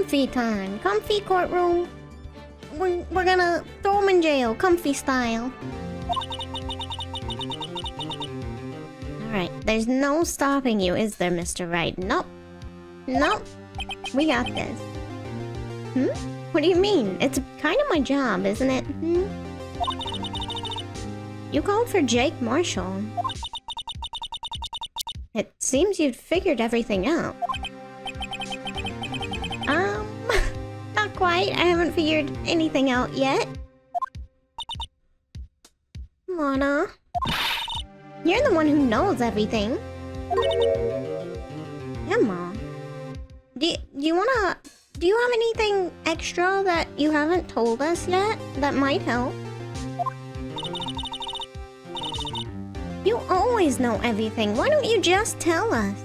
comfy time. Comfy courtroom. We're gonna throw him in jail, comfy style. Alright, there's no stopping you, is there, Mr. Wright? Nope. Nope. We got this. What do you mean? It's kind of my job, isn't it? You called for Jake Marshall. It seems you'd figured everything out. Not quite. I haven't figured anything out yet. Lana, you're the one who knows everything. Emma, do you have anything extra that you haven't told us yet that might help? You always know everything. Why don't you just tell us?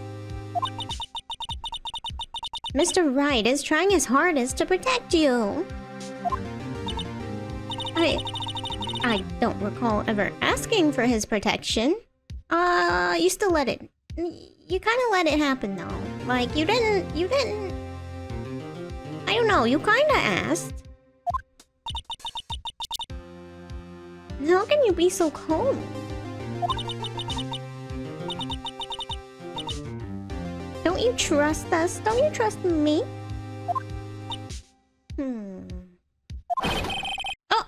Mr. Wright is trying his hardest to protect you. I don't recall ever asking for his protection. You still let it... You kind of let it happen though. Like, you didn't... I don't know, you kind of asked. How can you be so cold? Don't you trust us? Don't you trust me? Oh!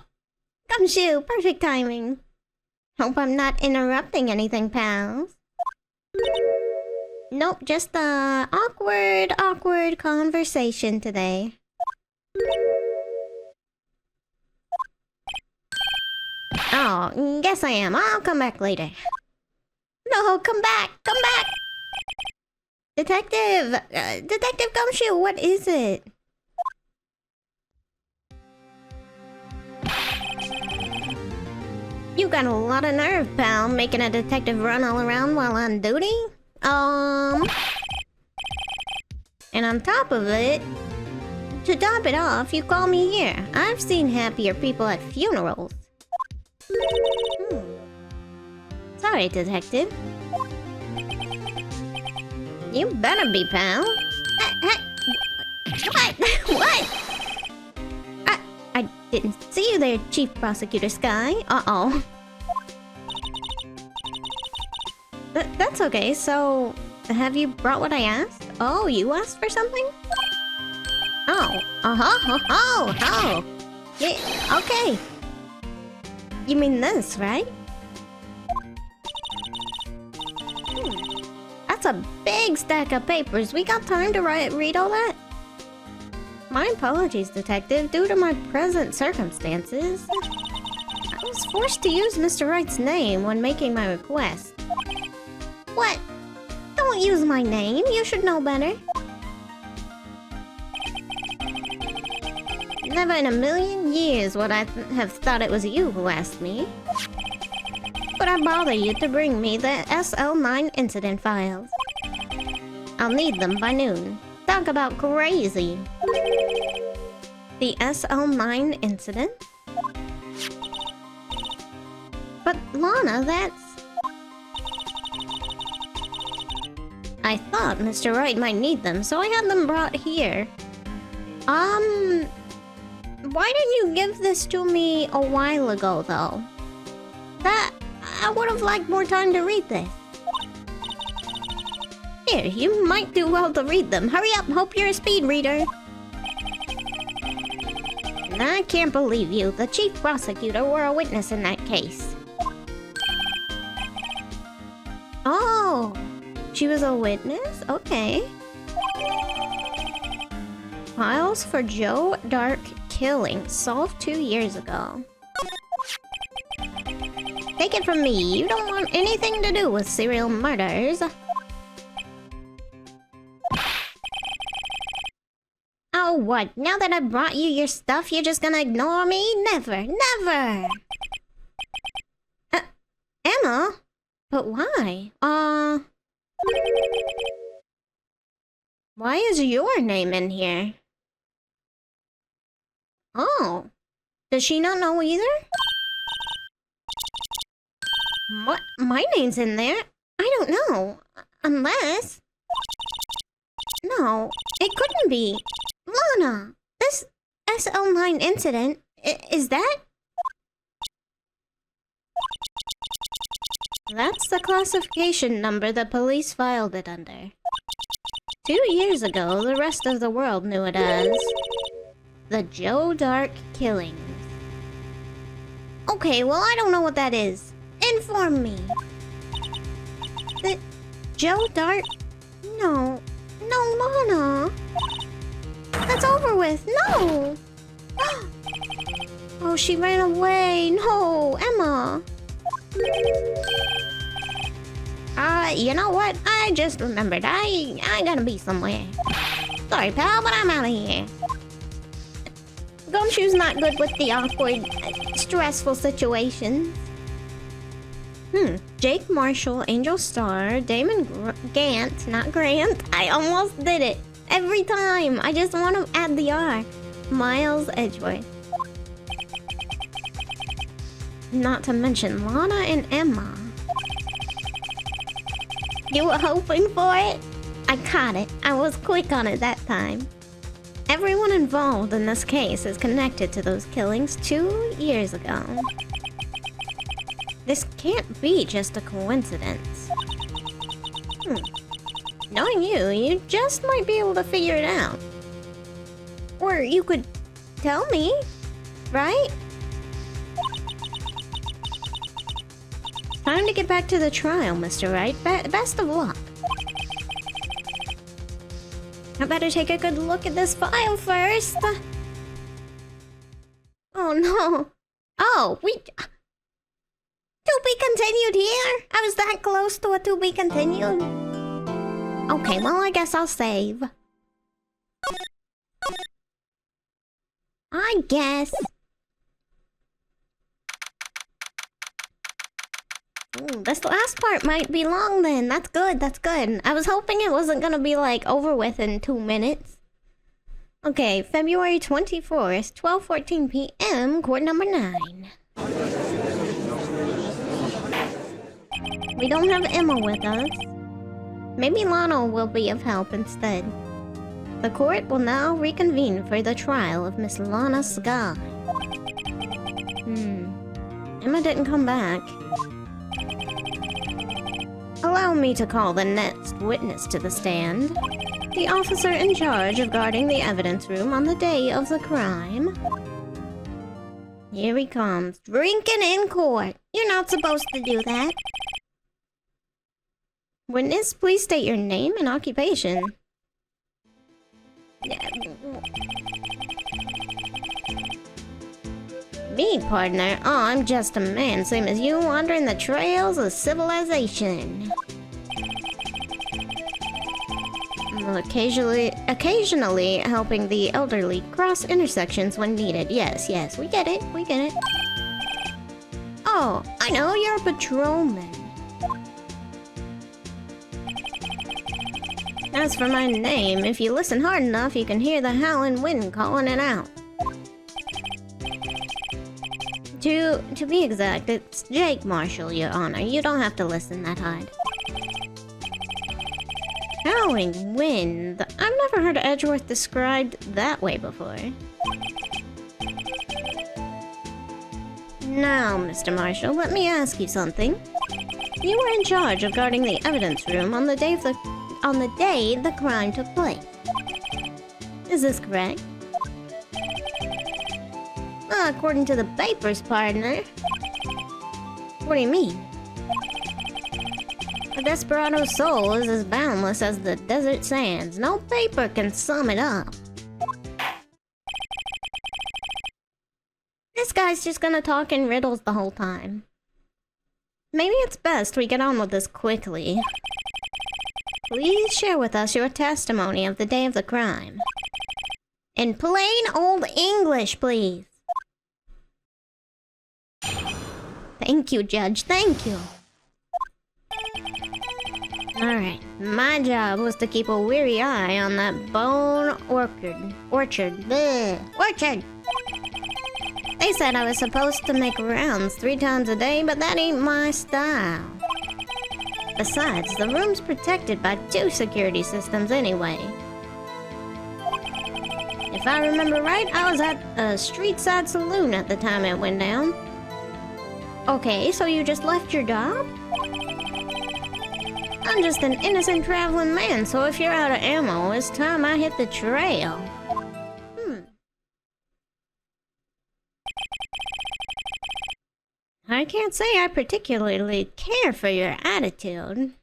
Gumshoe! Perfect timing! Hope I'm not interrupting anything, pals. Nope, just a awkward conversation today. Oh, guess I am. I'll come back later. No, come back! Come back! Detective! Detective Gumshoe, what is it? You got a lot of nerve, pal, making a detective run all around while on duty? And on top of it, to top it off, you call me here. I've seen happier people at funerals. Sorry, detective. You better be, pal. What? What? I didn't see you there, Chief Prosecutor Sky. Uh-oh. That's okay, so... Have you brought what I asked? Oh, you asked for something? Oh. Oh. Yeah, okay. You mean this, right? That's a big stack of papers. We got time to read all that? My apologies, Detective. Due to my present circumstances, I was forced to use Mr. Wright's name when making my request. What? Don't use my name. You should know better. Never in a million years would I have thought it was you who asked me. But I bother you to bring me the SL9 incident files. I'll need them by noon. Talk about crazy. The SL9 incident? But Lana, that's... I thought Mr. Wright might need them, so I had them brought here. Why didn't you give this to me a while ago, though? I would have liked more time to read this. Here, you might do well to read them. Hurry up, hope you're a speed reader. I can't believe you. The chief prosecutor were a witness in that case. Oh, she was a witness? Okay. Files for Joe Dark killing solved 2 years ago. Take it from me, you don't want anything to do with serial murders. Oh, what? Now that I brought you your stuff, you're just gonna ignore me? Never, never! Emma? But why? Why is your name in here? Oh. Does she not know either? What? My name's in there? I don't know. Unless... No, it couldn't be. Lana, this SL9 incident, is that? That's the classification number the police filed it under. 2 years ago, the rest of the world knew it as the Joe Dark Killings. Okay, well, I don't know what that is. Inform me. The Joe Dark? No, Lana. That's over with. No. Oh, she ran away. No, Emma. You know what? I just remembered. I gotta be somewhere. Sorry, pal, but I'm out of here. Gumshoe's not good with the awkward, stressful situations. Jake Marshall, Angel Star, Damon Gant, not Grant. I almost did it. Every time. I just want to add the R. Miles Edgeworth. Not to mention Lana and Emma. You were hoping for it? I caught it. I was quick on it that time. Everyone involved in this case is connected to those killings 2 years ago. This can't be just a coincidence. Knowing you just might be able to figure it out. Or you could tell me, right? Time to get back to the trial, Mr. Wright. Best of luck. I better take a good look at this file first. Oh no. Oh, to be continued here? I was that close to a to be continued. Okay, well, I guess I'll save. I guess. Ooh, this last part might be long then. That's good, that's good. I was hoping it wasn't gonna be like over with in 2 minutes. Okay, February 24th, 12:14 p.m., court number 9. We don't have Emma with us. Maybe Lana will be of help instead. The court will now reconvene for the trial of Miss Lana Sky. Emma didn't come back. Allow me to call the next witness to the stand. The officer in charge of guarding the evidence room on the day of the crime. Here he comes. Drinking in court. You're not supposed to do that. Witness, please state your name and occupation. Me, partner? Oh, I'm just a man, same as you, wandering the trails of civilization. Occasionally helping the elderly cross intersections when needed. Yes, we get it, Oh, I know, you're a patrolman. As for my name, if you listen hard enough, you can hear the howling wind calling it out. To be exact, it's Jake Marshall, Your Honor. You don't have to listen that hard. Howling wind? I've never heard Edgeworth described that way before. Now, Mr. Marshall, let me ask you something. You were in charge of guarding the evidence room on the day the crime took place. Is this correct? According to the papers, partner. What do you mean? A desperado's soul is as boundless as the desert sands. No paper can sum it up. This guy's just gonna talk in riddles the whole time. Maybe it's best we get on with this quickly. Please share with us your testimony of the day of the crime. In plain old English, please. Thank you, Judge. Thank you. Alright, my job was to keep a weary eye on that bone orchard. They said I was supposed to make rounds 3 times a day, but that ain't my style. Besides, the room's protected by 2 security systems anyway. If I remember right, I was at a street side saloon at the time it went down. Okay, so you just left your job? I'm just an innocent traveling man, so if you're out of ammo, it's time I hit the trail. I can't say I particularly care for your attitude.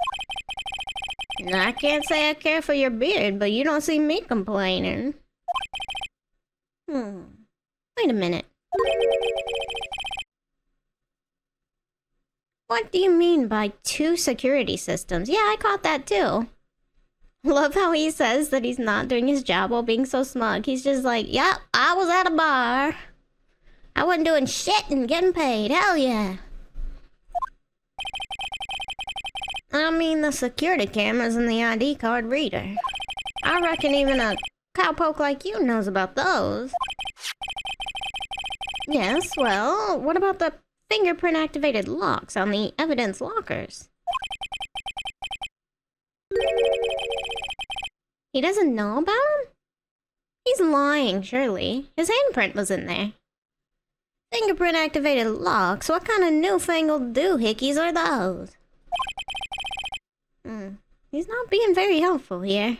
I can't say I care for your beard, but you don't see me complaining. Wait a minute. What do you mean by 2 security systems? Yeah, I caught that too. Love how he says that he's not doing his job while being so smug. He's just like, yep, I was at a bar. I wasn't doing shit and getting paid. Hell yeah. I mean the security cameras and the ID card reader. I reckon even a cowpoke like you knows about those. Yes, well, what about the fingerprint activated locks on the evidence lockers? He doesn't know about them? He's lying, surely. His handprint was in there. Fingerprint activated locks? What kind of newfangled doohickeys are those? He's not being very helpful here.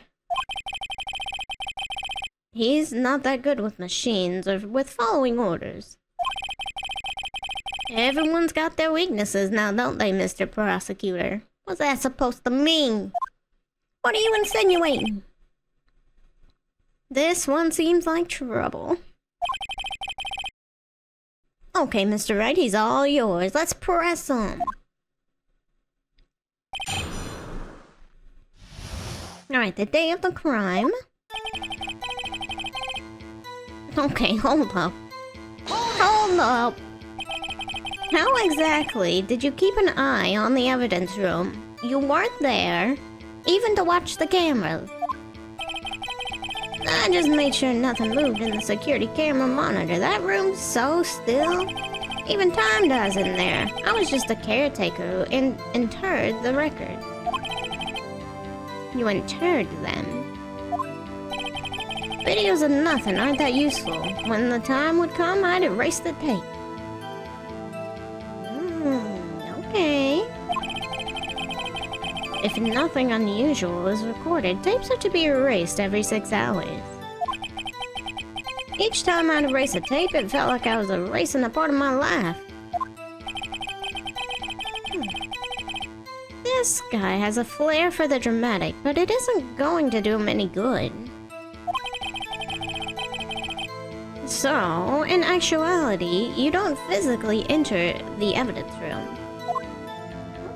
He's not that good with machines or with following orders. Everyone's got their weaknesses now, don't they, Mr. Prosecutor? What's that supposed to mean? What are you insinuating? This one seems like trouble. Okay, Mr. Wright, he's all yours. Let's press him. Alright, the day of the crime. Okay, hold up. Hold up! How exactly did you keep an eye on the evidence room? You weren't there, even to watch the cameras. I just made sure nothing moved in the security camera monitor. That room's so still. Even time dies in there. I was just a caretaker who interred the records. You interred them? Videos of nothing aren't that useful. When the time would come, I'd erase the tape. Okay. If nothing unusual is recorded, tapes are to be erased every 6 hours. Each time I'd erase a tape, it felt like I was erasing a part of my life. This guy has a flair for the dramatic, but it isn't going to do him any good. So, in actuality, you don't physically enter the evidence room.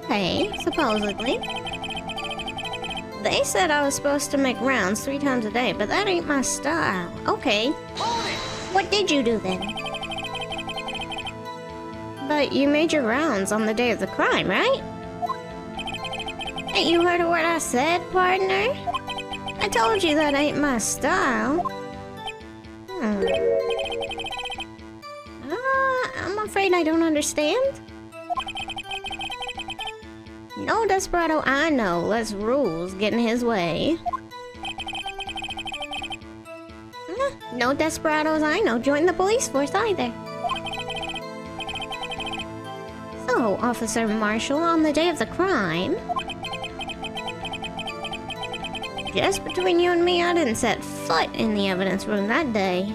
Okay, supposedly. They said I was supposed to make rounds 3 times a day, but that ain't my style. Okay. What did you do then? But you made your rounds on the day of the crime, right? Ain't you heard what I said, partner? I told you that ain't my style. I'm afraid I don't understand. No desperado I know lets rules get in his way. No desperados I know join the police force either. So, Officer Marshall, on the day of the crime... Just between you and me, I didn't set foot in the evidence room that day.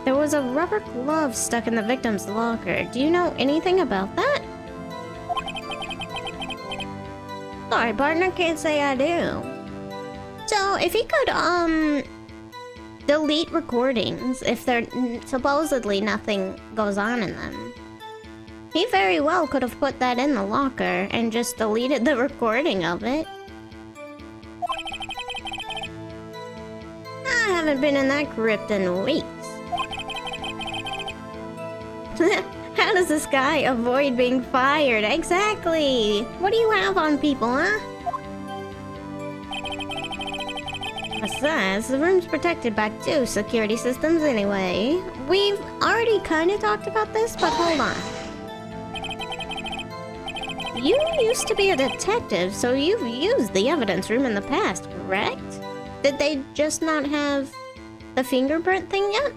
There was a rubber glove stuck in the victim's locker. Do you know anything about that? Sorry, partner, can't say I do. So, if he could, delete recordings if there supposedly nothing goes on in them. He very well could have put that in the locker and just deleted the recording of it. I haven't been in that crypt in weeks. How does this guy avoid being fired? Exactly! What do you have on people, huh? Besides, the room's protected by 2 security systems anyway. We've already kind of talked about this, but hold on. You used to be a detective, so you've used the evidence room in the past, correct? Did they just not have the fingerprint thing yet?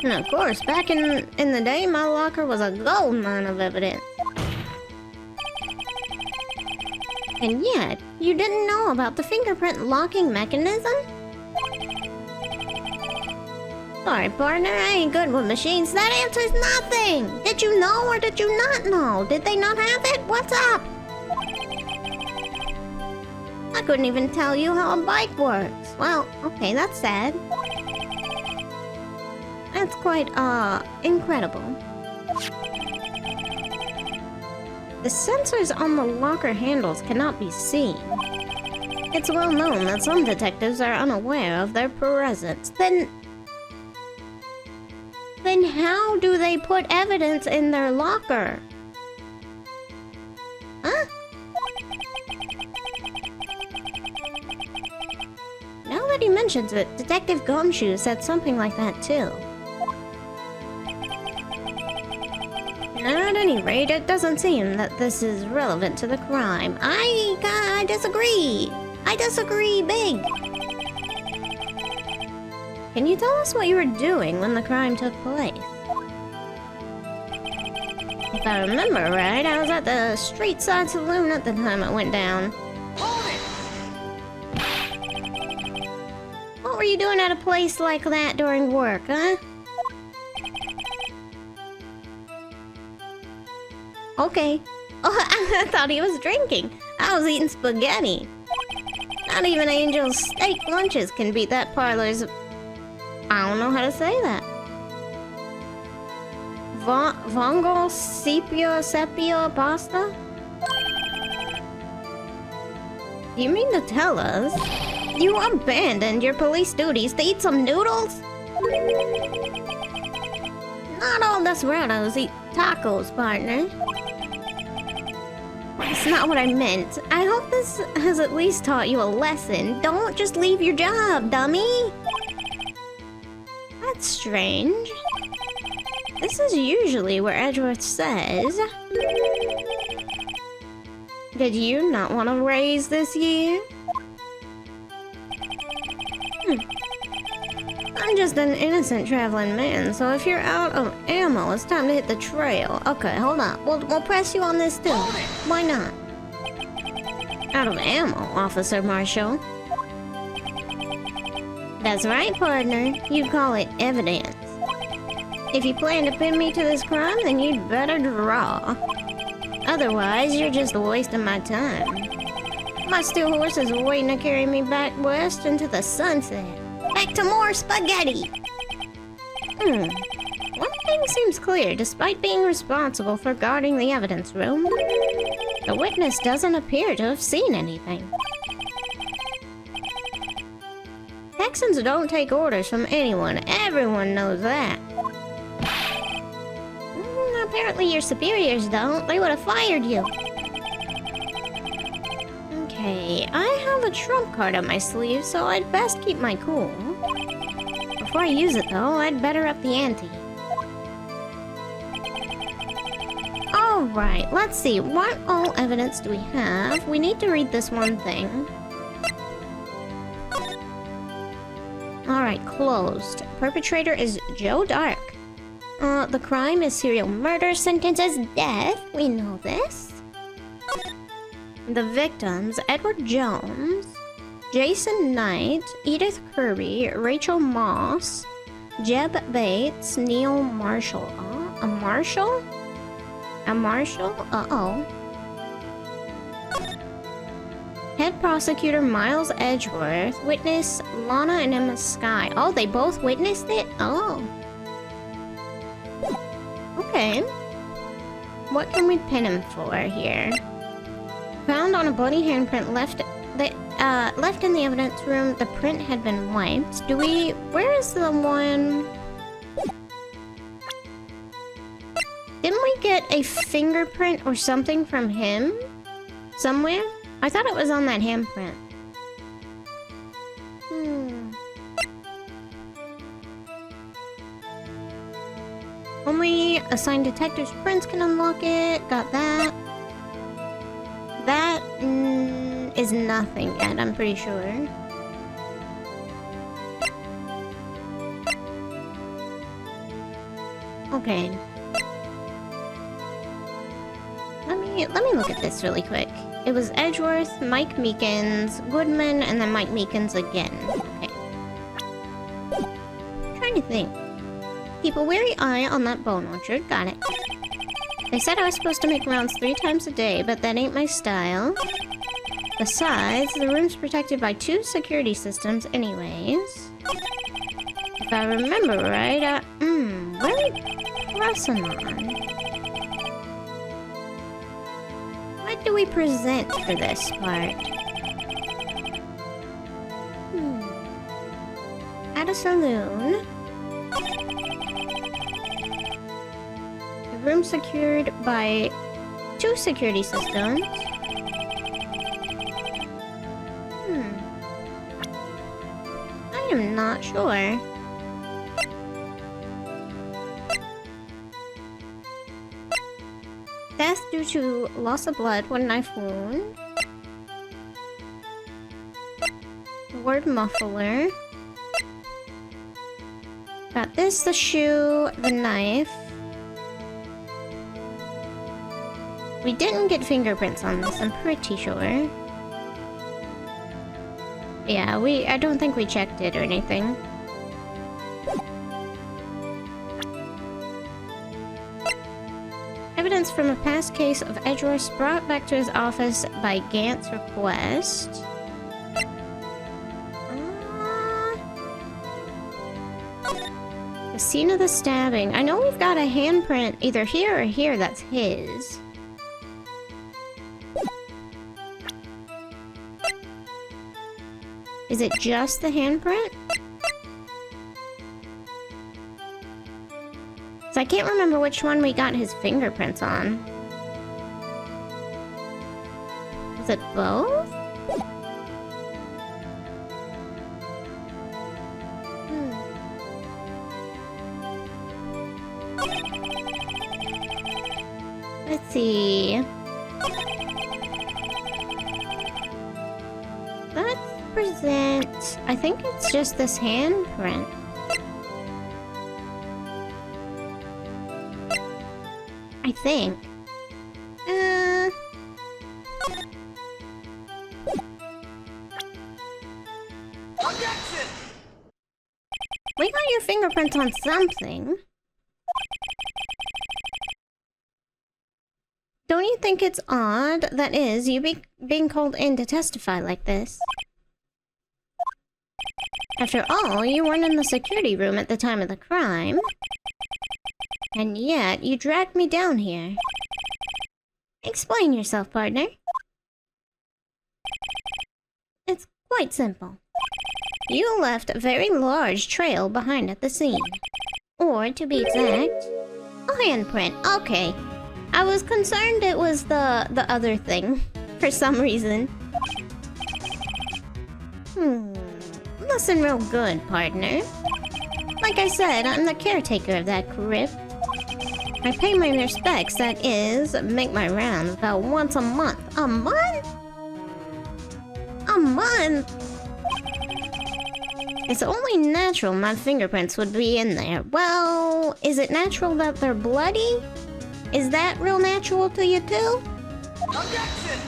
And of course, back in the day, my locker was a gold mine of evidence. And yet, you didn't know about the fingerprint locking mechanism? Sorry, partner, I ain't good with machines. That answers nothing! Did you know or did you not know? Did they not have it? What's up? I couldn't even tell you how a bike works. Well, okay, that's sad. That's quite, incredible. The sensors on the locker handles cannot be seen. It's well known that some detectives are unaware of their presence. Then how do they put evidence in their locker? Huh? Now that he mentions it, Detective Gumshoe said something like that too. At any rate, it doesn't seem that this is relevant to the crime. I disagree. I disagree big. Can you tell us what you were doing when the crime took place? If I remember right, I was at the street side saloon at the time it went down. Hold it! What were you doing at a place like that during work, huh? Okay. Oh, I thought he was drinking. I was eating spaghetti. Not even Angel's steak lunches can beat that parlor's... I don't know how to say that. Vongo sepia pasta? You mean to tell us you abandoned your police duties to eat some noodles? Not all desperados eat tacos, partner. That's not what I meant. I hope this has at least taught you a lesson. Don't just leave your job, dummy! That's strange. This is usually where Edgeworth says... Did you not want a raise this year? I'm just an innocent traveling man, so if you're out of ammo, it's time to hit the trail. Okay, hold on. We'll press you on this too. Why not? Out of ammo, Officer Marshall. That's right, partner. You'd call it evidence. If you plan to pin me to this crime, then you'd better draw. Otherwise, you're just wasting my time. My steel horse is waiting to carry me back west into the sunset. Back to more spaghetti! One thing seems clear. Despite being responsible for guarding the evidence room, the witness doesn't appear to have seen anything. Texans don't take orders from anyone. Everyone knows that. Apparently your superiors don't. They would have fired you. Okay, I have a trump card on my sleeve, so I'd best keep my cool. Before I use it, though, I'd better up the ante. Alright, let's see. What all evidence do we have? We need to read this one thing. Alright, closed. Perpetrator is Joe Dark. The crime is serial murder, sentence is death. We know this. The victims, Edward Jones, Jason Knight, Edith Kirby, Rachel Moss, Jeb Bates, Neil Marshall. A Marshall? A Marshall? Uh-oh. Head prosecutor Miles Edgeworth, witness Lana and Emma Sky. Oh, they both witnessed it? Oh. Okay. What can we pin him for here? Found on a bloody handprint left in the evidence room. The print had been wiped. Where is the one? Didn't we get a fingerprint or something from him? Somewhere? I thought it was on that handprint. Only assigned detective's prints can unlock it. Got that. That is nothing yet, I'm pretty sure. Okay. Let me look at this really quick. It was Edgeworth, Mike Meekins, Goodman, and then Mike Meekins again. Okay. Trying to think. Keep a wary eye on that bone orchard. Got it. They said I was supposed to make rounds 3 times a day, but that ain't my style. Besides, the room's protected by 2 security systems anyways. If I remember right, what are we pressing on? What do we present for this part? At a saloon. The room secured by 2 security systems. I am not sure. Death due to loss of blood, 1 knife wound. The word muffler. Got this, the shoe, the knife. We didn't get fingerprints on this, I'm pretty sure. Yeah, I don't think we checked it or anything. Evidence from a past case of Edgeworth brought back to his office by Gant's request. The scene of the stabbing. I know we've got a handprint either here or here that's his. Is it just the handprint? So I can't remember which one we got his fingerprints on. Was it both? Let's see. Let's present... I think it's just this handprint. I think. We got your fingerprints on something. Don't you think it's odd, that is, you being called in to testify like this? After all, you weren't in the security room at the time of the crime. And yet, you dragged me down here. Explain yourself, partner. It's quite simple. You left a very large trail behind at the scene. Or, to be exact, a handprint. Okay. I was concerned it was the other thing, for some reason. Listen real good, partner. Like I said, I'm the caretaker of that crypt. I pay my respects, that is, make my rounds about once a month. A month? A month? It's only natural my fingerprints would be in there. Well, is it natural that they're bloody? Is that real natural to you too? Objection!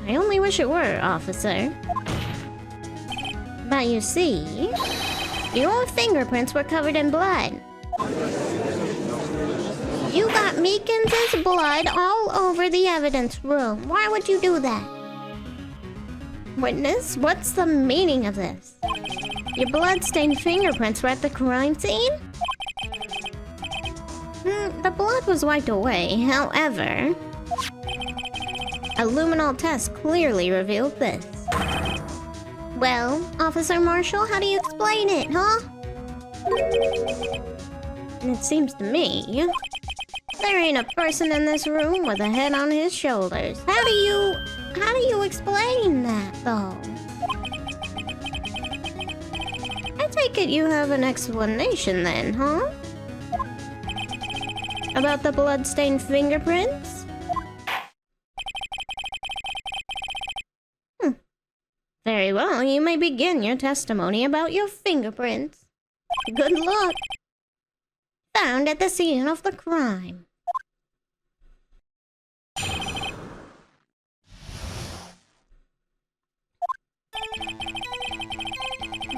I only wish it were, officer. But you see, your fingerprints were covered in blood. You got Meekins' blood all over the evidence room. Why would you do that? Witness, what's the meaning of this? Your blood-stained fingerprints were at the crime scene? The blood was wiped away, however... a luminol test clearly revealed this. Well, Officer Marshall, how do you explain it, huh? And it seems to me... there ain't a person in this room with a head on his shoulders. How do you explain that, though? I tell take it you have an explanation then, huh? About the bloodstained fingerprints? Very well, you may begin your testimony about your fingerprints. Good luck. Found at the scene of the crime.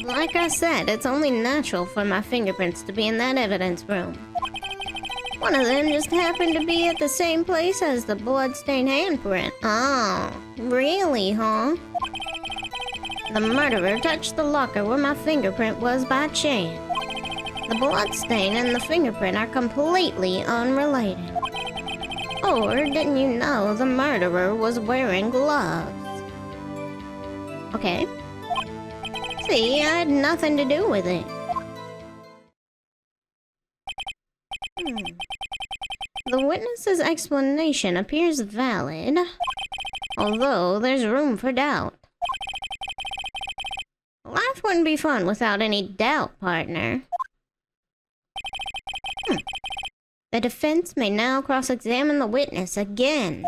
Like I said, it's only natural for my fingerprints to be in that evidence room. One of them just happened to be at the same place as the bloodstained handprint. Oh, really, huh? The murderer touched the locker where my fingerprint was by chance. The bloodstain and the fingerprint are completely unrelated. Or didn't you know the murderer was wearing gloves? Okay. See, I had nothing to do with it. The witness's explanation appears valid, although there's room for doubt. Life wouldn't be fun without any doubt, partner. The defense may now cross-examine the witness again.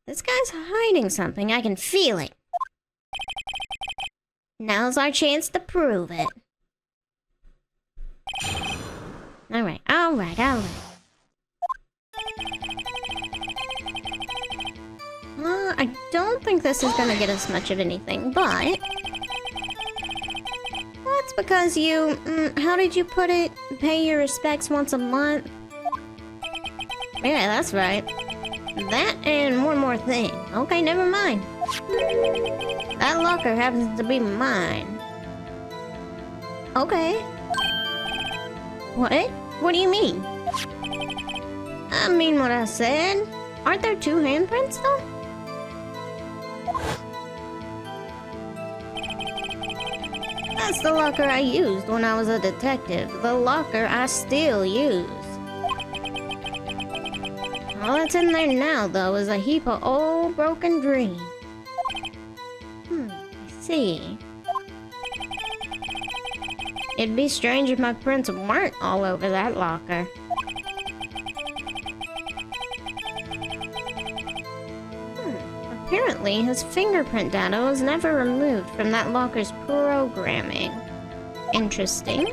This guy's hiding something, I can feel it. Now's our chance to prove it. Alright. I don't think this is gonna get us much of anything, but... That's because you, how did you put it? Pay your respects once a month? Yeah, that's right. That and one more thing. Okay, never mind. That locker happens to be mine. Okay. What? What do you mean? I mean what I said. Aren't there two handprints though? That's the locker I used when I was a detective. The locker I still use. All that's in there now, though, is a heap of old broken dreams. I see. It'd be strange if my prints weren't all over that locker. Apparently, his fingerprint data was never removed from that locker's programming. Interesting.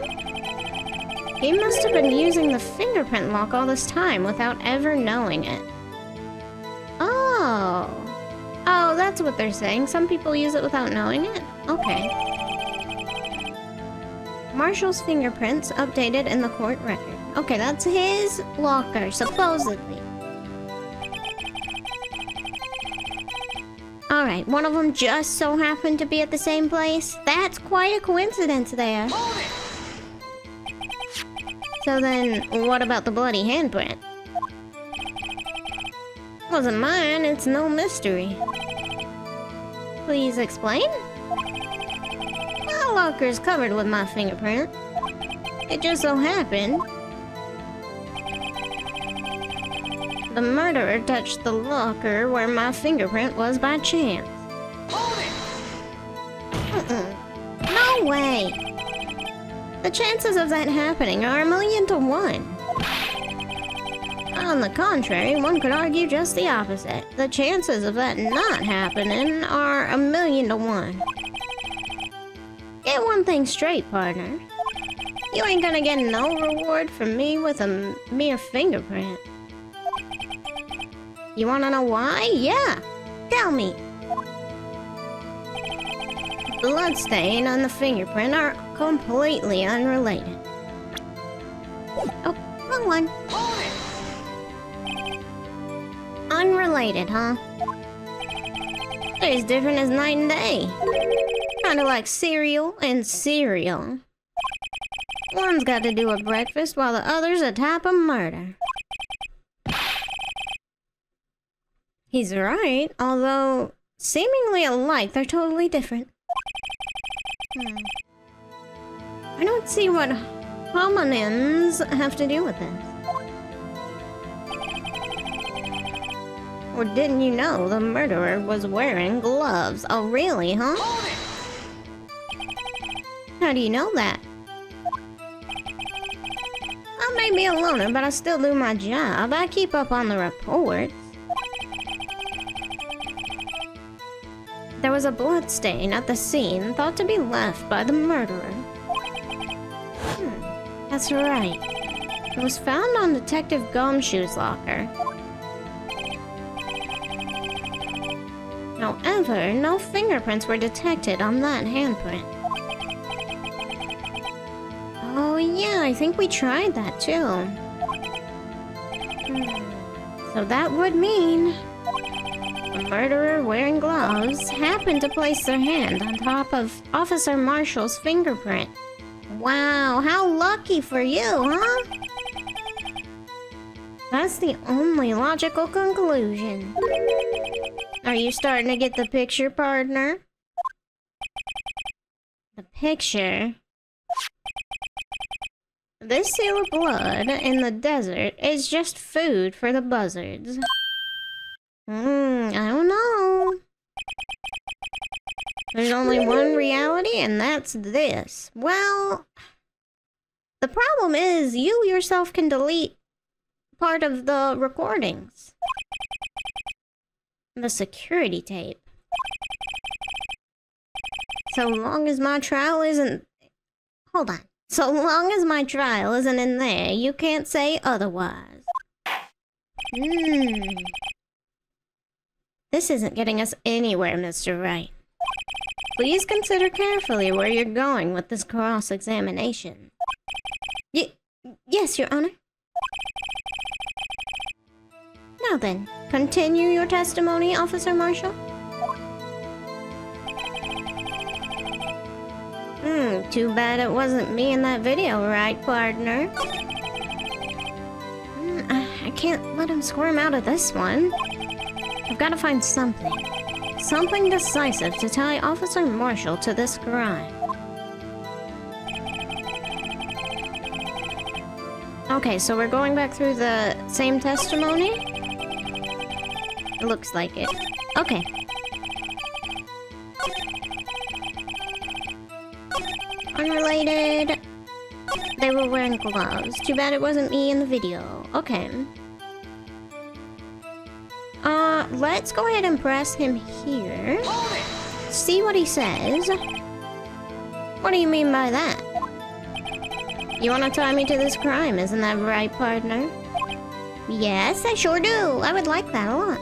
He must have been using the fingerprint lock all this time without ever knowing it. Oh, that's what they're saying. Some people use it without knowing it? Okay. Marshall's fingerprints updated in the court record. Okay, that's his locker, supposedly. Alright, one of them just so happened to be at the same place. That's quite a coincidence there. So then, what about the bloody handprint? Wasn't mine, it's no mystery. Please explain? My locker's covered with my fingerprint. It just so happened the murderer touched the locker where my fingerprint was by chance. No way! The chances of that happening are 1,000,000 to 1. On the contrary, one could argue just the opposite. The chances of that not happening are 1,000,000 to 1. Get one thing straight, partner. You ain't gonna get no reward from me with a mere fingerprint. You wanna know why? Yeah! Tell me! Bloodstain and the fingerprint are completely unrelated. Oh, wrong one. Unrelated, huh? They're as different as night and day. Kinda like cereal and cereal. One's got to do with breakfast while the other's a type of murder. He's right, although seemingly alike, they're totally different. I don't see what homonyms have to do with this. Or didn't you know the murderer was wearing gloves? Oh, really, huh? How do you know that? I may be a loner, but I still do my job. I keep up on the reports. There was a blood stain at the scene, thought to be left by the murderer. That's right. It was found on Detective Gumshoe's locker. However, no fingerprints were detected on that handprint. Oh yeah, I think we tried that too. So that would mean the murderer wearing gloves happened to place their hand on top of Officer Marshall's fingerprint. Wow, how lucky for you, huh? That's the only logical conclusion. Are you starting to get the picture, partner? The picture? This seal of blood in the desert is just food for the buzzards. I don't know. There's only one reality, and that's this. Well, the problem is you yourself can delete part of the recordings. The security tape. So long as my trial isn't... Hold on. So long as my trial isn't in there, you can't say otherwise. This isn't getting us anywhere, Mr. Wright. Please consider carefully where you're going with this cross-examination. Yes, Your Honor. Now then, continue your testimony, Officer Marshall. Too bad it wasn't me in that video, right, partner? I can't let him squirm out of this one. I've got to find something. Something decisive to tie Officer Marshall to this crime. Okay, so we're going back through the same testimony? It looks like it. Okay. Unrelated. They were wearing gloves. Too bad it wasn't me in the video. Okay. Let's go ahead and press him here. See what he says. What do you mean by that? You want to tie me to this crime, isn't that right, partner? Yes, I sure do. I would like that a lot.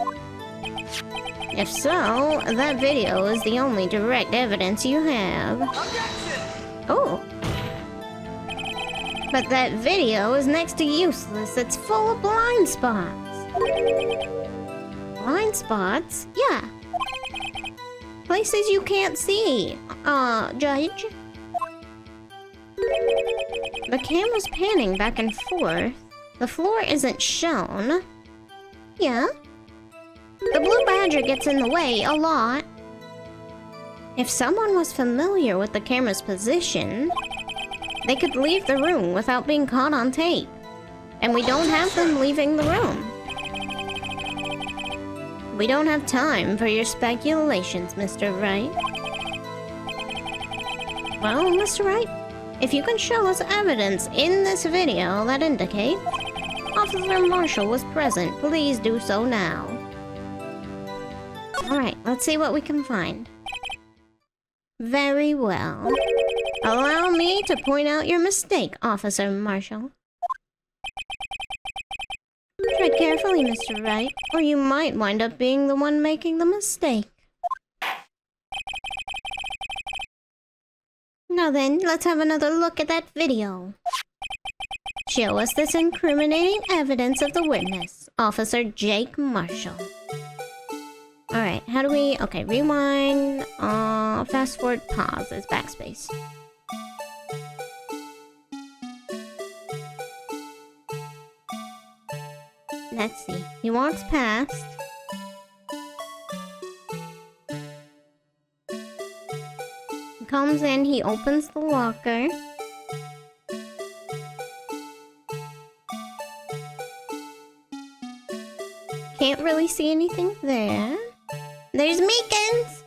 If so, that video is the only direct evidence you have. Oh. But that video is next to useless. It's full of blind spots. Blind spots? Yeah. Places you can't see. Judge. The camera's panning back and forth. The floor isn't shown. Yeah. The blue badger gets in the way a lot. If someone was familiar with the camera's position, they could leave the room without being caught on tape. And we don't have them leaving the room. We don't have time for your speculations, Mr. Wright. Well, Mr. Wright, if you can show us evidence in this video that indicates Officer Marshall was present, please do so now. Alright, let's see what we can find. Very well. Allow me to point out your mistake, Officer Marshall. Tread carefully, Mr. Wright, or you might wind up being the one making the mistake. Now then, let's have another look at that video. Show us this incriminating evidence of the witness, Officer Jake Marshall. Alright, how do we... Okay, rewind, fast forward, pause, it's backspace. Let's see, he walks past. He comes in, he opens the locker. Can't really see anything there. There's Meekins!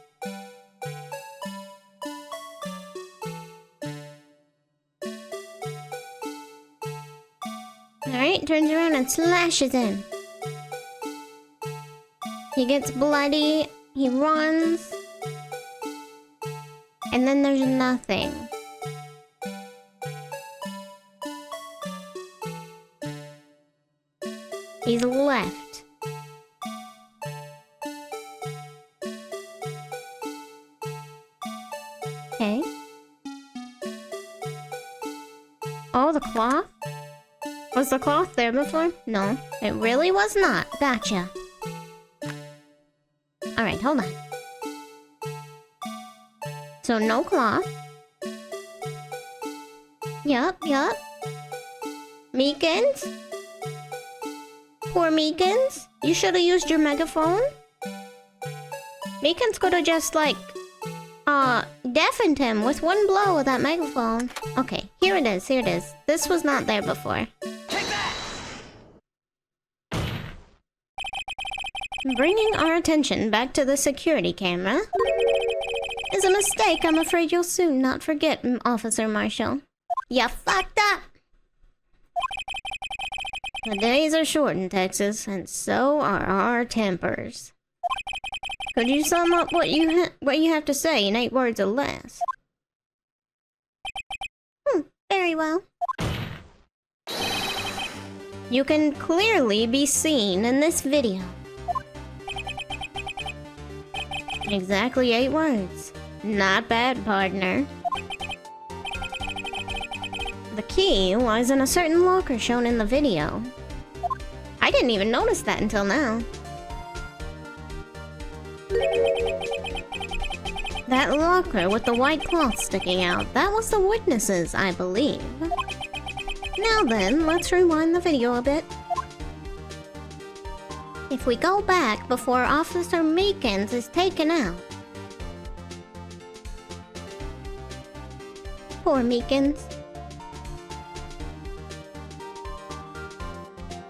turns around and slashes him. He gets bloody, he runs, and then there's nothing. He's left. Okay. Oh, the cloth? Was the cloth there before? No, it really was not. Gotcha. Alright, hold on. So, no cloth. Yup. Meekins? Poor Meekins? You should've used your megaphone? Meekins could've just, like, deafened him with one blow of that megaphone. Okay, here it is. This was not there before. Take that! Bringing our attention back to the security camera is a mistake I'm afraid you'll soon not forget, Officer Marshall. You fucked up! The days are short in Texas, and so are our tempers. Could you sum up what you have to say in 8 words or less? Very well. You can clearly be seen in this video. Exactly 8 words. Not bad, partner. The key lies in a certain locker shown in the video. I didn't even notice that until now. That locker with the white cloth sticking out, that was the witnesses, I believe. Now then, let's rewind the video a bit. If we go back before Officer Meekins is taken out. Poor Meekins.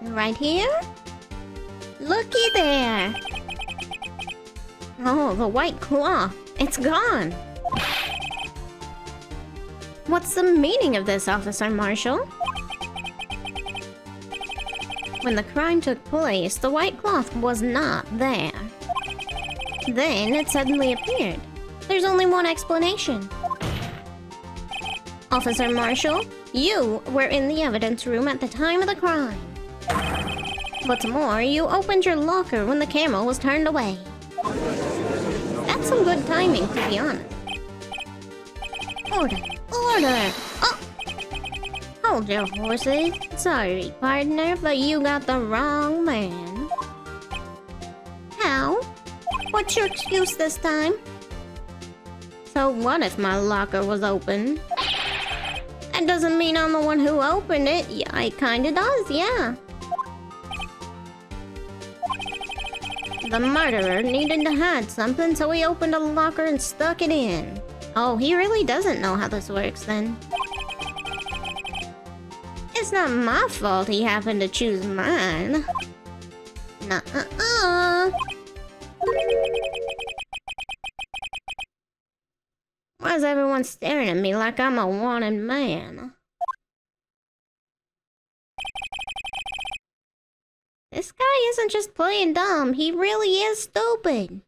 Right here? Looky there! Oh, the white cloth. It's gone. What's the meaning of this, Officer Marshall? When the crime took place, the white cloth was not there. Then it suddenly appeared. There's only one explanation. Officer Marshall, you were in the evidence room at the time of the crime. What's more, you opened your locker when the camera was turned away. That's some good timing, to be honest. Order! Oh! Hold your horses. Sorry, partner, but you got the wrong man. How? What's your excuse this time? So what if my locker was open? That doesn't mean I'm the one who opened it. Yeah, it kinda does, yeah. The murderer needed to hide something, so he opened a locker and stuck it in. Oh, he really doesn't know how this works then. It's not my fault he happened to choose mine. Nuh-uh-uh. Why is everyone staring at me like I'm a wanted man? This guy isn't just playing dumb, he really is stupid.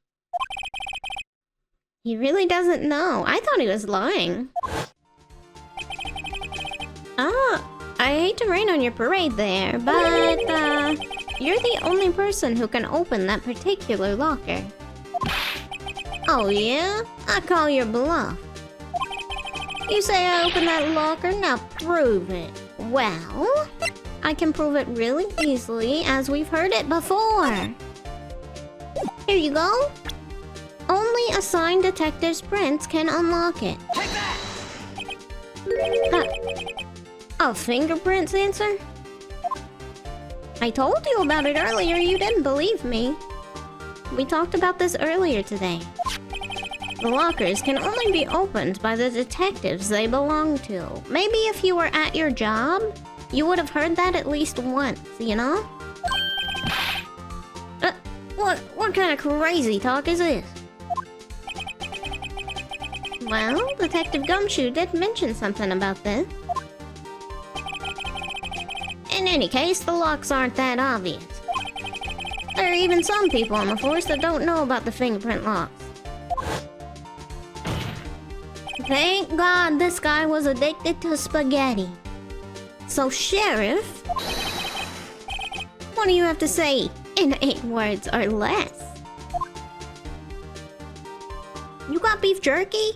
He really doesn't know. I thought he was lying. I hate to rain on your parade there, but, you're the only person who can open that particular locker. Oh yeah? I call your bluff. You say I opened that locker, now prove it. Well, I can prove it really easily, as we've heard it before. Here you go. Only assigned detective's prints can unlock it. Take that! A fingerprint sensor? I told you about it earlier, you didn't believe me. We talked about this earlier today. The lockers can only be opened by the detectives they belong to. Maybe if you were at your job, you would have heard that at least once, you know? What kind of crazy talk is this? Well, Detective Gumshoe did mention something about this. And In any case, the locks aren't that obvious. There are even some people on the force that don't know about the fingerprint locks. Thank God this guy was addicted to spaghetti. So, Sheriff, what do you have to say in 8 words or less? You got beef jerky?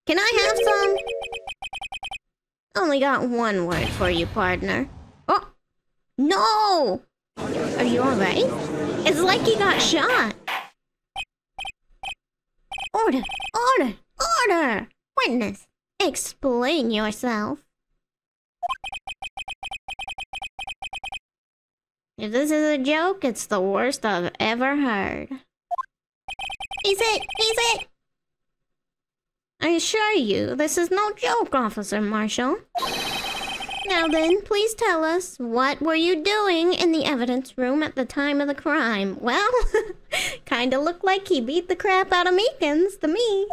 Can I have some? Only got 1 word for you, partner. Oh! No! Are you alright? It's like you got shot. Order! Order! Order! Witness, explain yourself. If this is a joke, it's the worst I've ever heard. He's it! I assure you, this is no joke, Officer Marshall. Now then, please tell us, what were you doing in the evidence room at the time of the crime? Well, kinda looked like he beat the crap out of Meekins to me.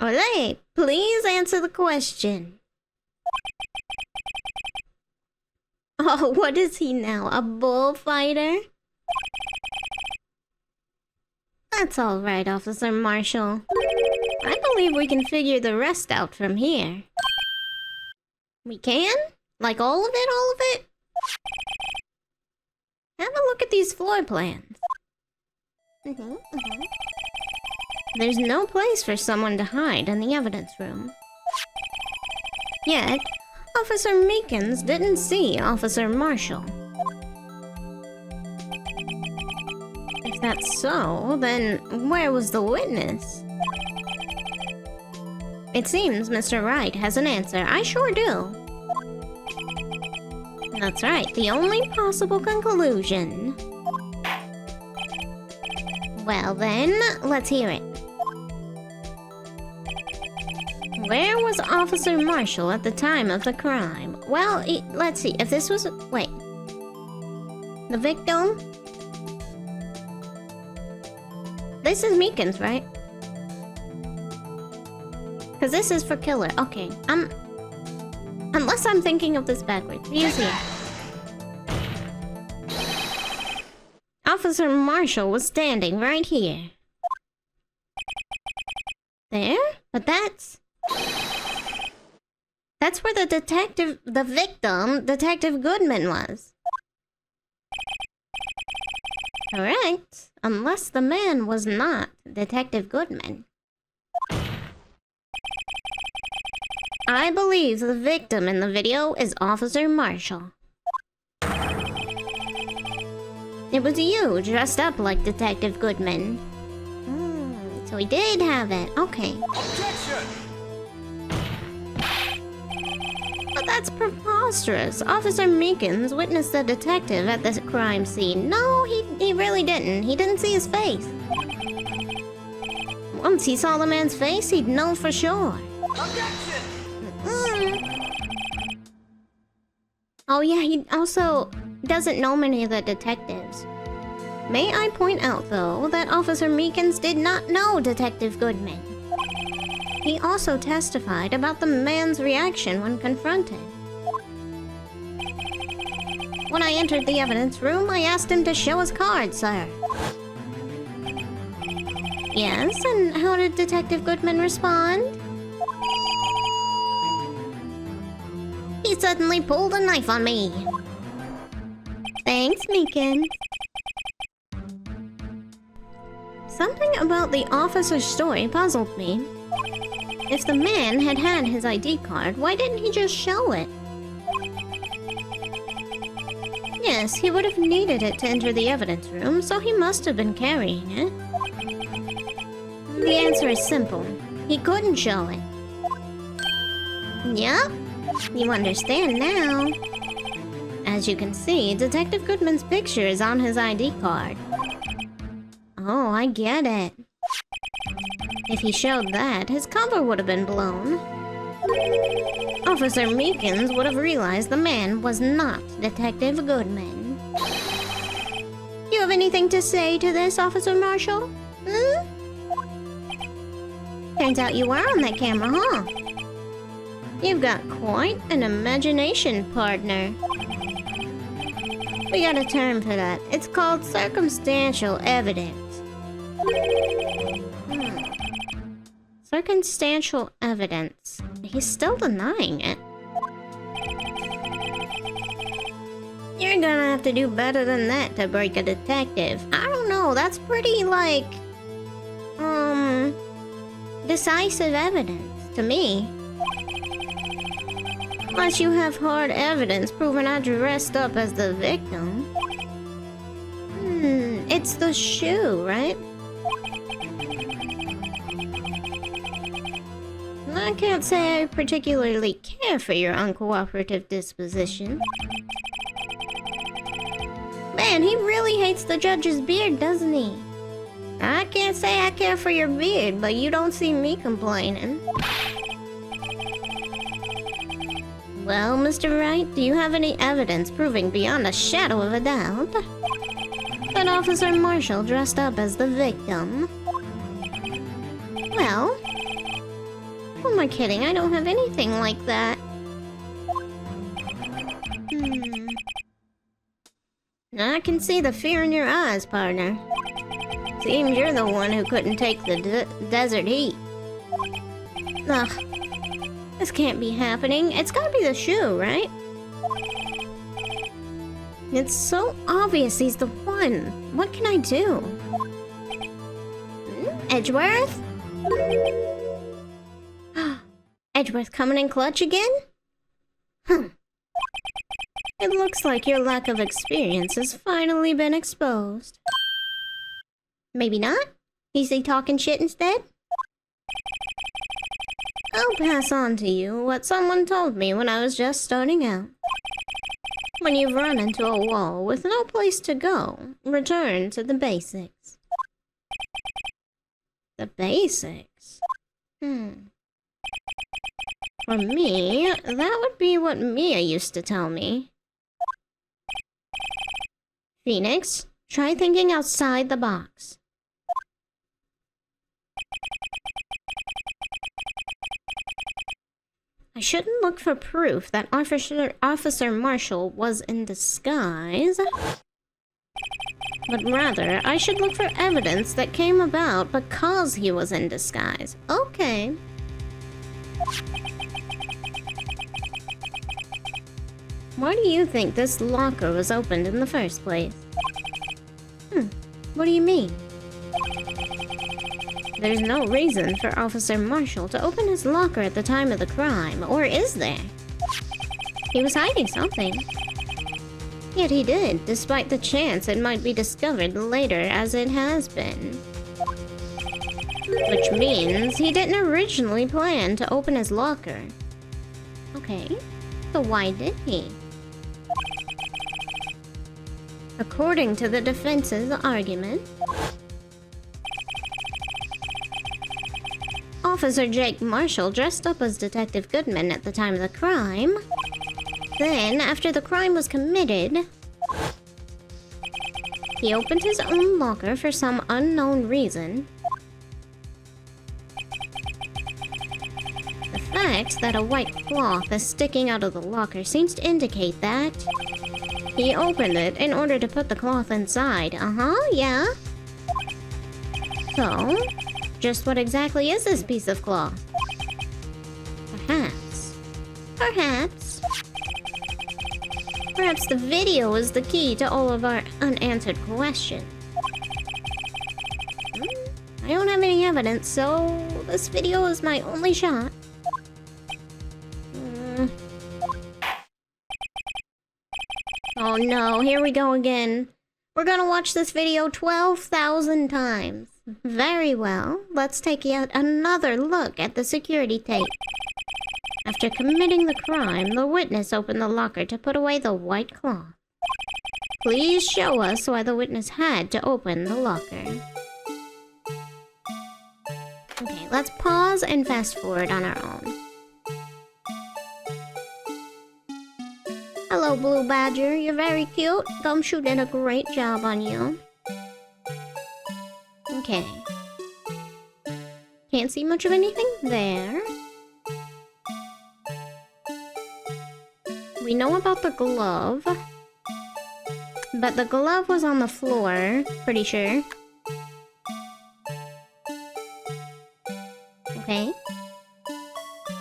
Olay, please answer the question. Oh, what is he now, a bullfighter? That's all right, Officer Marshall. I believe we can figure the rest out from here. We can? Like all of it? Have a look at these floor plans. There's no place for someone to hide in the evidence room. Yet, Officer Meekins didn't see Officer Marshall. If that's so, then where was the witness? It seems Mr. Wright has an answer. I sure do. That's right, the only possible conclusion. Well then, let's hear it. Where was Officer Marshall at the time of the crime? Well, let's see, if this was... Wait. The victim? This is Meekins, right? Because this is for killer. Okay, unless I'm thinking of this backwards. He is here. Officer Marshall was standing right here. There? But that's where the victim, Detective Goodman was. Correct. Unless the man was not Detective Goodman. I believe the victim in the video is Officer Marshall. It was you, dressed up like Detective Goodman. So he did have it. Okay. Objection! But that's preposterous. Officer Meekins witnessed the detective at the crime scene. No, he really didn't. He didn't see his face. Once he saw the man's face, he'd know for sure. Objection! Oh yeah, he also doesn't know many of the detectives. May I point out, though, that Officer Meekins did not know Detective Goodman. He also testified about the man's reaction when confronted. When I entered the evidence room, I asked him to show his card, sir. Yes, and how did Detective Goodman respond? He suddenly pulled a knife on me. Thanks, Meekins. Something about the officer's story puzzled me. If the man had had his ID card, why didn't he just show it? Yes, he would have needed it to enter the evidence room, so he must have been carrying it. The answer is simple. He couldn't show it. Yup, you understand now. As you can see, Detective Goodman's picture is on his ID card. Oh, I get it. If he showed that, his cover would have been blown. Officer Meekins would have realized the man was not Detective Goodman. You have anything to say to this, Officer Marshall? Turns out you were on that camera, huh? You've got quite an imagination, partner. We got a term for that. It's called circumstantial evidence. Circumstantial evidence. He's still denying it. You're gonna have to do better than that to break a detective. I don't know, that's pretty, like, decisive evidence to me. Unless you have hard evidence proving I dressed up as the victim. It's the shoe, right? I can't say I particularly care for your uncooperative disposition. Man, he really hates the judge's beard, doesn't he? I can't say I care for your beard, but you don't see me complaining. Well, Mr. Wright, do you have any evidence proving beyond a shadow of a doubt that Officer Marshall dressed up as the victim? Well, who am I kidding? I don't have anything like that. I can see the fear in your eyes, partner. Seems you're the one who couldn't take the desert heat. Ugh. This can't be happening. It's gotta be the shoe, right? It's so obvious he's the one. What can I do? Edgeworth? Edgeworth coming in clutch again? It looks like your lack of experience has finally been exposed. Maybe not? Is he talking shit instead? I'll pass on to you what someone told me when I was just starting out. When you've run into a wall with no place to go, return to the basics. The basics? For me, that would be what Mia used to tell me. Phoenix, try thinking outside the box. I shouldn't look for proof that Officer Marshall was in disguise, but rather I should look for evidence that came about because he was in disguise. Okay. Why do you think this locker was opened in the first place? What do you mean? There's no reason for Officer Marshall to open his locker at the time of the crime, or is there? He was hiding something. Yet he did, despite the chance it might be discovered later as it has been. Which means he didn't originally plan to open his locker. Okay, so why did he? According to the defense's argument, Officer Jake Marshall dressed up as Detective Goodman at the time of the crime. Then, after the crime was committed, he opened his own locker for some unknown reason. The fact that a white cloth is sticking out of the locker seems to indicate that he opened it in order to put the cloth inside. Yeah. So, just what exactly is this piece of cloth? Perhaps the video is the key to all of our unanswered questions. I don't have any evidence, so this video is my only shot. Oh no, here we go again. We're gonna watch this video 12,000 times. Very well, let's take yet another look at the security tape. After committing the crime, the witness opened the locker to put away the white cloth. Please show us why the witness had to open the locker. Okay, let's pause and fast forward on our own. Hello, Blue Badger. You're very cute. Gumshoe did a great job on you. Okay. Can't see much of anything there. We know about the glove. But the glove was on the floor, pretty sure. Okay.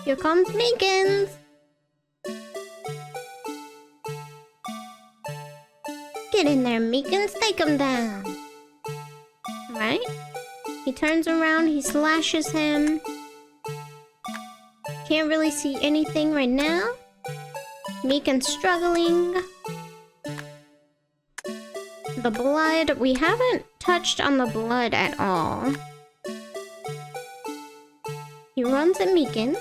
Here comes Meekins! Get in there, Meekins, take him down! Right? He turns around, he slashes him. Can't really see anything right now. Meekins struggling. The blood, we haven't touched on the blood at all. He runs at Meekins.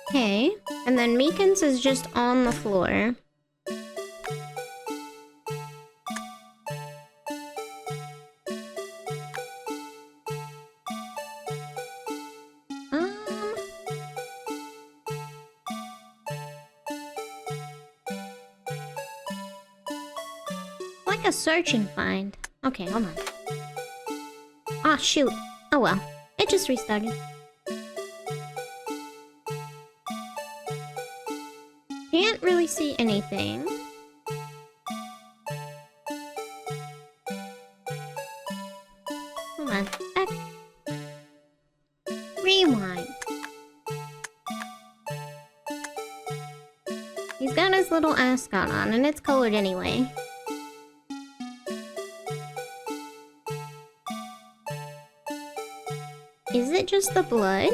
Okay, and then Meekins is just on the floor. Like a search and find. Okay, hold on. Ah, shoot. Oh well. It just restarted. Can't really see anything. Hold on. Back. Rewind. He's got his little ascot on, and it's colored anyway. Is it just the blood?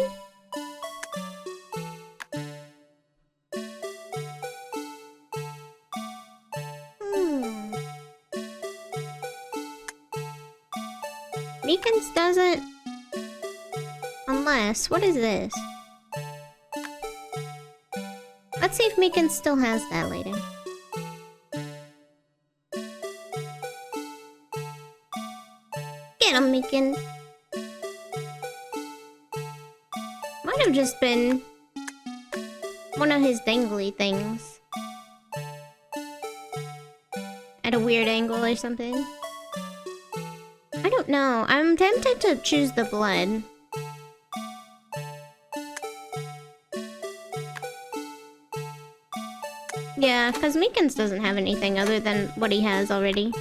Meekins doesn't... Unless... What is this? Let's see if Meekins still has that later. Get him, Meekins! Might have just been... one of his dangly things. At a weird angle or something. I don't know. I'm tempted to choose the blood. Yeah, because Meekins doesn't have anything other than what he has already.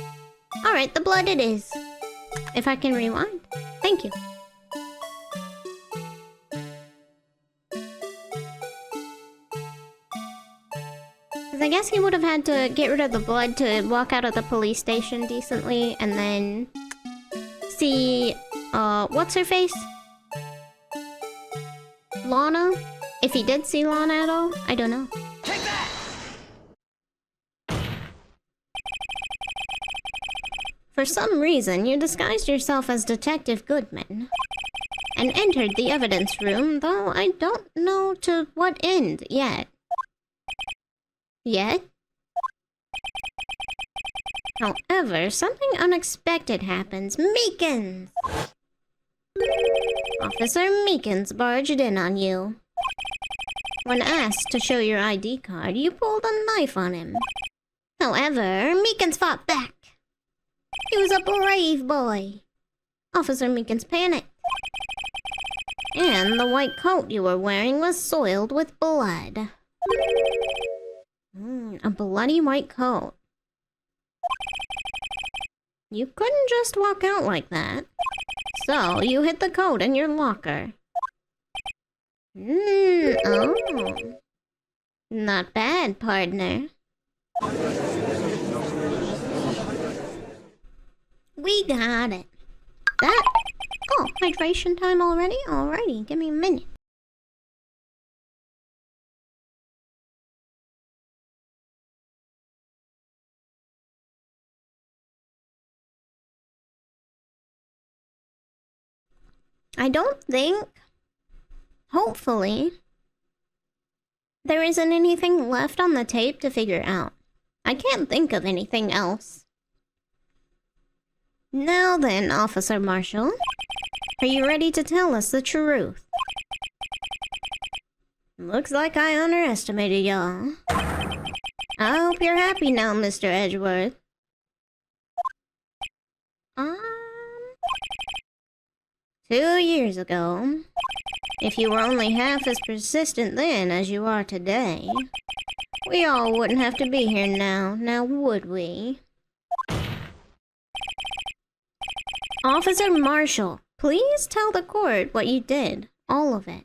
Alright, the blood it is. If I can rewind. Thank you. Because I guess he would have had to get rid of the blood to walk out of the police station decently, and then... see... what's her face? Lana? If he did see Lana at all? I don't know. Take that! For some reason, you disguised yourself as Detective Goodman and entered the evidence room, though I don't know to what end yet. Yet? However, something unexpected happens. Meekins! Officer Meekins barged in on you. When asked to show your ID card, you pulled a knife on him. However, Meekins fought back. He was a brave boy. Officer Meekins panicked. And the white coat you were wearing was soiled with blood. A bloody white coat. You couldn't just walk out like that. So, you hid the coat in your locker. Oh. Not bad, partner. We got it. That... Oh, hydration time already? Alrighty, give me a minute. I don't think... Hopefully... there isn't anything left on the tape to figure out. I can't think of anything else. Now then, Officer Marshall. Are you ready to tell us the truth? Looks like I underestimated y'all. I hope you're happy now, Mr. Edgeworth. 2 years ago. If you were only half as persistent then as you are today, we all wouldn't have to be here now would we? Officer Marshall, please tell the court what you did. All of it.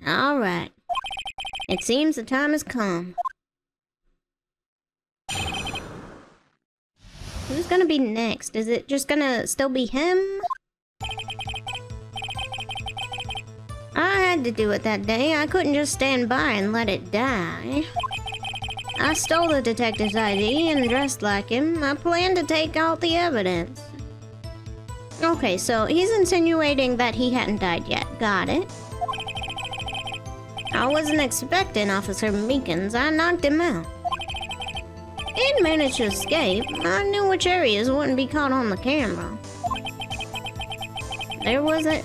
All right. It seems the time has come. Who's gonna be next? Is it just gonna still be him? I had to do it that day. I couldn't just stand by and let it die. I stole the detective's ID and dressed like him. I planned to take out the evidence. Okay, so he's insinuating that he hadn't died yet. Got it. I wasn't expecting Officer Meekins. I knocked him out. He'd managed to escape. I knew which areas wouldn't be caught on the camera. There wasn't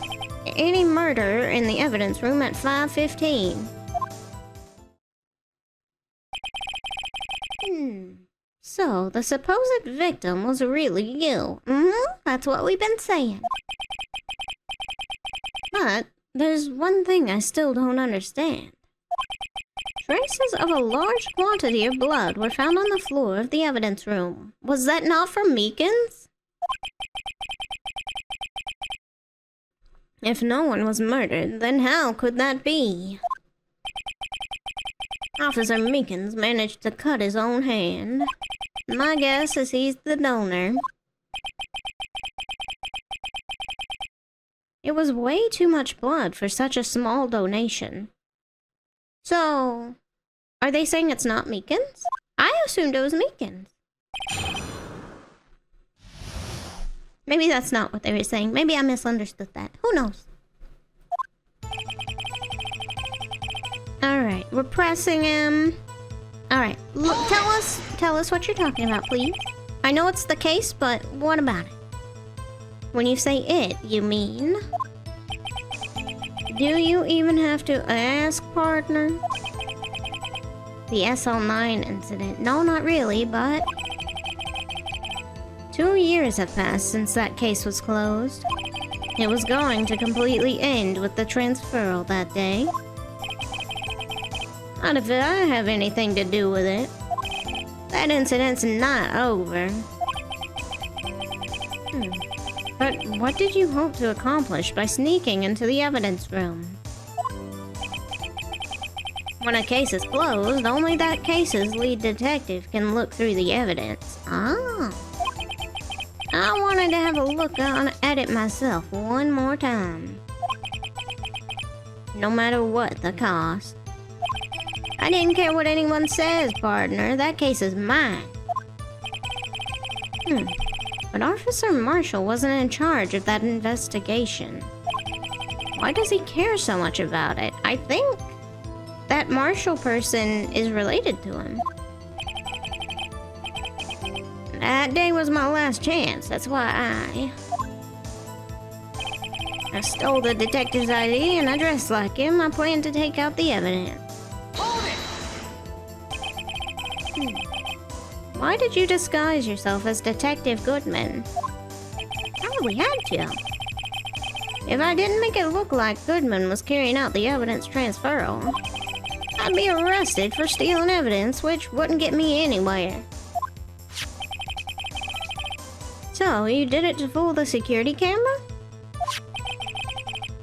any murder in the evidence room at 5:15. So, the supposed victim was really you. That's what we've been saying. But, there's one thing I still don't understand. Traces of a large quantity of blood were found on the floor of the evidence room. Was that not from Meekins? If no one was murdered, then how could that be? Officer Meekins managed to cut his own hand. My guess is he's the donor. It was way too much blood for such a small donation. So, are they saying it's not Meekins? I assumed it was Meekins. Maybe that's not what they were saying. Maybe I misunderstood that. Who knows? Alright, we're pressing him. Alright, tell us what you're talking about, please. I know it's the case, but what about it? When you say it, you mean? Do you even have to ask, partner? The SL9 incident. No, not really, but... 2 years have passed since that case was closed. It was going to completely end with the transferal that day. Not if I have anything to do with it. That incident's not over. But what did you hope to accomplish by sneaking into the evidence room? When a case is closed, only that case's lead detective can look through the evidence. Ah. I wanted to have a look at it myself one more time. No matter what the cost. I didn't care what anyone says, partner. That case is mine. But Officer Marshall wasn't in charge of that investigation. Why does he care so much about it? I think that Marshall person is related to him. That day was my last chance. That's why I stole the detective's ID and I dressed like him. I planned to take out the evidence. Why did you disguise yourself as Detective Goodman? Probably had to. If I didn't make it look like Goodman was carrying out the evidence transferal, I'd be arrested for stealing evidence, which wouldn't get me anywhere. So, you did it to fool the security camera?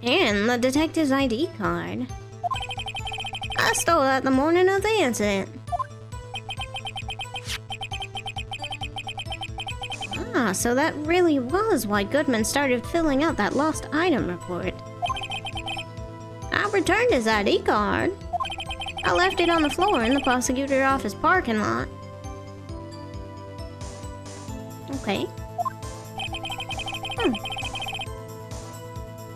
And the detective's ID card. I stole that the morning of the incident. Ah, so that really was why Goodman started filling out that lost item report. I returned his ID card. I left it on the floor in the prosecutor office parking lot. Okay.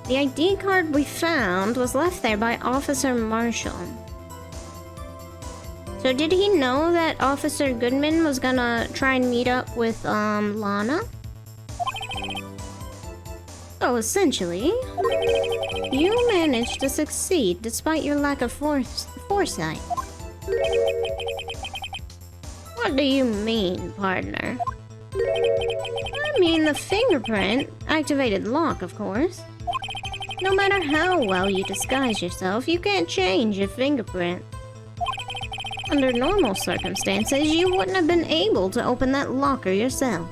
The ID card we found was left there by Officer Marshall. So did he know that Officer Goodman was gonna try and meet up with, Lana? So essentially, you managed to succeed despite your lack of foresight. What do you mean, partner? I mean the fingerprint. activated lock, of course. No matter how well you disguise yourself, you can't change your fingerprint. Under normal circumstances, you wouldn't have been able to open that locker yourself.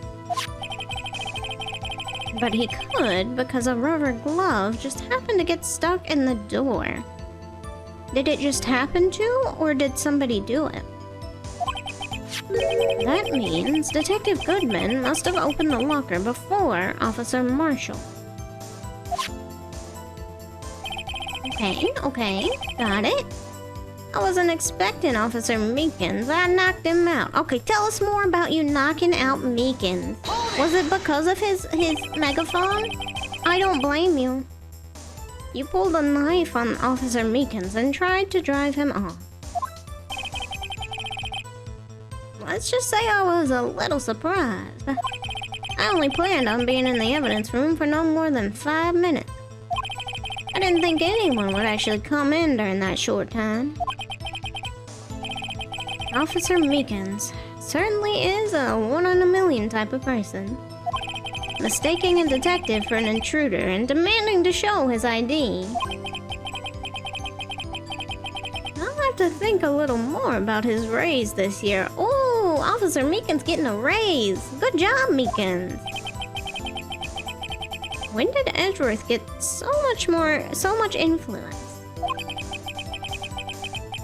But he could because a rubber glove just happened to get stuck in the door. Did it just happen to, or did somebody do it? That means Detective Goodman must have opened the locker before Officer Marshall. Okay, got it. I wasn't expecting Officer Meekins. I knocked him out. Okay, tell us more about you knocking out Meekins. Was it because of his megaphone? I don't blame you. You pulled a knife on Officer Meekins and tried to drive him off. Let's just say I was a little surprised. I only planned on being in the evidence room for no more than 5 minutes. I didn't think anyone would actually come in during that short time. Officer Meekins certainly is a one-in-a-million type of person. Mistaking a detective for an intruder and demanding to show his ID. I'll have to think a little more about his raise this year. Oh, Officer Meekins getting a raise. Good job, Meekins. When did Edgeworth get so much influence?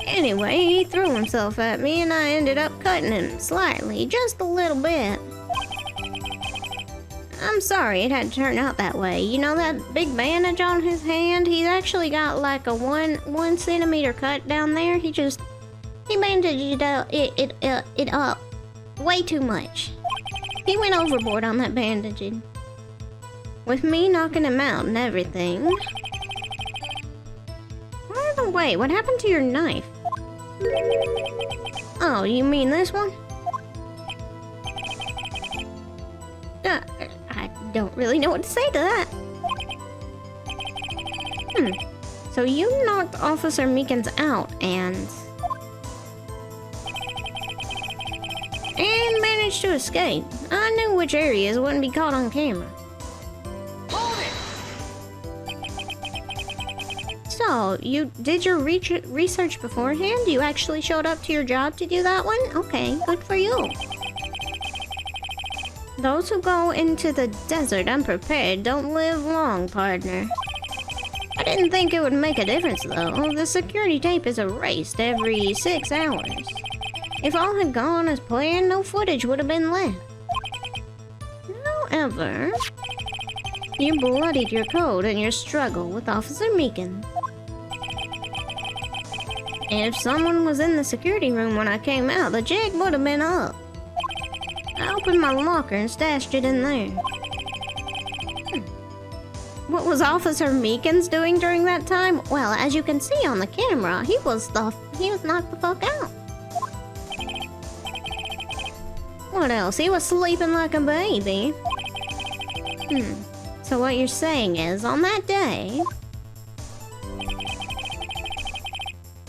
Anyway, he threw himself at me and I ended up cutting him slightly, just a little bit. I'm sorry it had to turn out that way. You know that big bandage on his hand? He's actually got like a one centimeter cut down there. He bandaged it up way too much. He went overboard on that bandaging. With me knocking him out and everything. By the way, what happened to your knife? Oh, you mean this one? I don't really know what to say to that. So you knocked Officer Meekins out and managed to escape. I knew which areas wouldn't be caught on camera. So, you did your research beforehand? You actually showed up to your job to do that one? Okay, good for you. Those who go into the desert unprepared don't live long, partner. I didn't think it would make a difference, though. The security tape is erased every 6 hours. If all had gone as planned, no footage would have been left. However, you bloodied your code in your struggle with Officer Meekins. If someone was in the security room when I came out, the jig would have been up. I opened my locker and stashed it in there. What was Officer Meekins doing during that time? Well, as you can see on the camera, he was knocked the fuck out. What else? He was sleeping like a baby. So what you're saying is, on that day,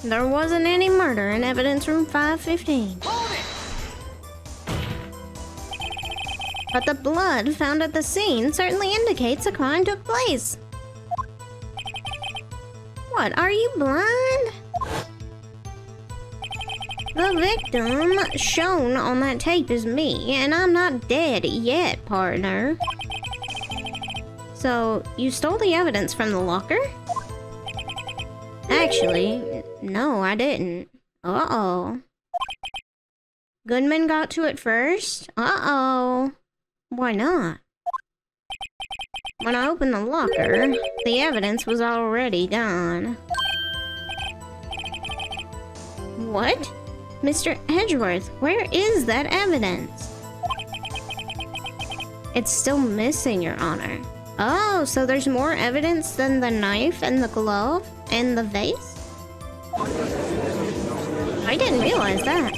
there wasn't any murder in evidence room 515. But the blood found at the scene certainly indicates a crime took place. What, are you blind? The victim shown on that tape is me, and I'm not dead yet, partner. So, you stole the evidence from the locker? Actually, no, I didn't. Uh-oh. Goodman got to it first? Uh-oh. Why not? When I opened the locker, the evidence was already gone. What? Mr. Edgeworth, where is that evidence? It's still missing, Your Honor. Oh, so there's more evidence than the knife and the glove and the vase? I didn't realize that.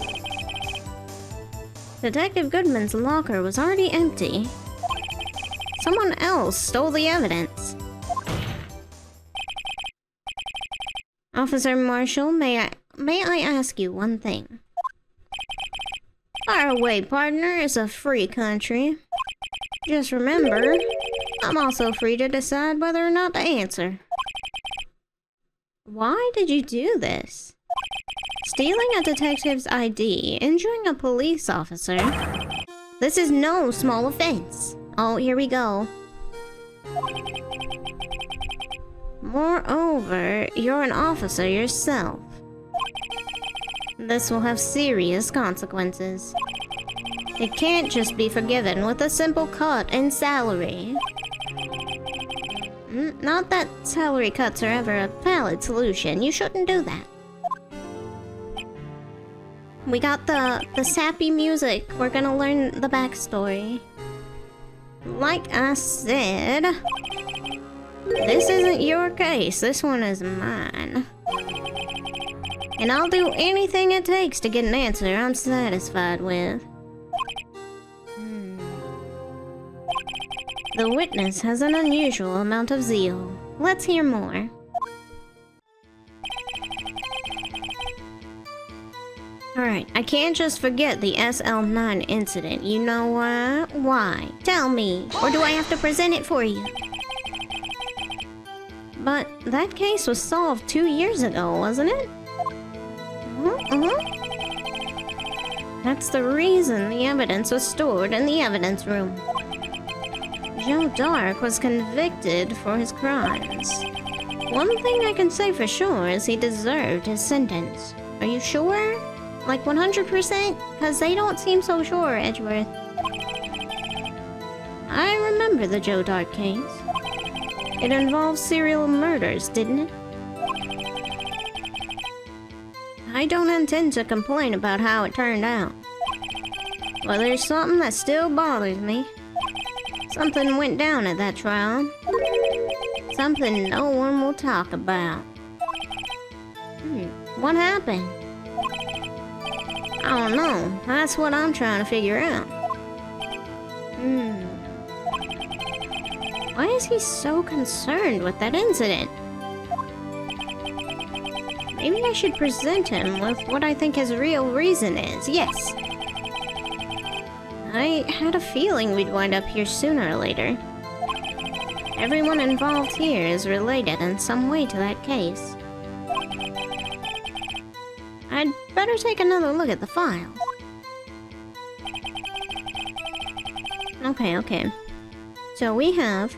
Detective Goodman's locker was already empty. Someone else stole the evidence. Officer Marshall, may I ask you one thing? Fire away, partner. It's a free country. Just remember, I'm also free to decide whether or not to answer. Why did you do this? Stealing a detective's ID, injuring a police officer. This is no small offense. Oh, here we go. Moreover, you're an officer yourself. This will have serious consequences. It can't just be forgiven with a simple cut in salary. Not that salary cuts are ever a valid solution. You shouldn't do that. We got the sappy music. We're gonna learn the backstory. Like I said, this isn't your case. This one is mine. And I'll do anything it takes to get an answer I'm satisfied with. The witness has an unusual amount of zeal. Let's hear more. Alright, I can't just forget the SL9 incident. You know why? Why? Tell me, or do I have to present it for you? But that case was solved 2 years ago, wasn't it? That's the reason the evidence was stored in the evidence room. Joe Dark was convicted for his crimes. One thing I can say for sure is he deserved his sentence. Are you sure? Like 100%? Because they don't seem so sure, Edgeworth. I remember the Joe Dark case. It involved serial murders, didn't it? I don't intend to complain about how it turned out. But there's something that still bothers me. Something went down at that trial. Something no one will talk about. What happened? I don't know. That's what I'm trying to figure out. Why is he so concerned with that incident? Maybe I should present him with what I think his real reason is. Yes. I had a feeling we'd wind up here sooner or later. Everyone involved here is related in some way to that case. I'd better take another look at the file. Okay. So we have...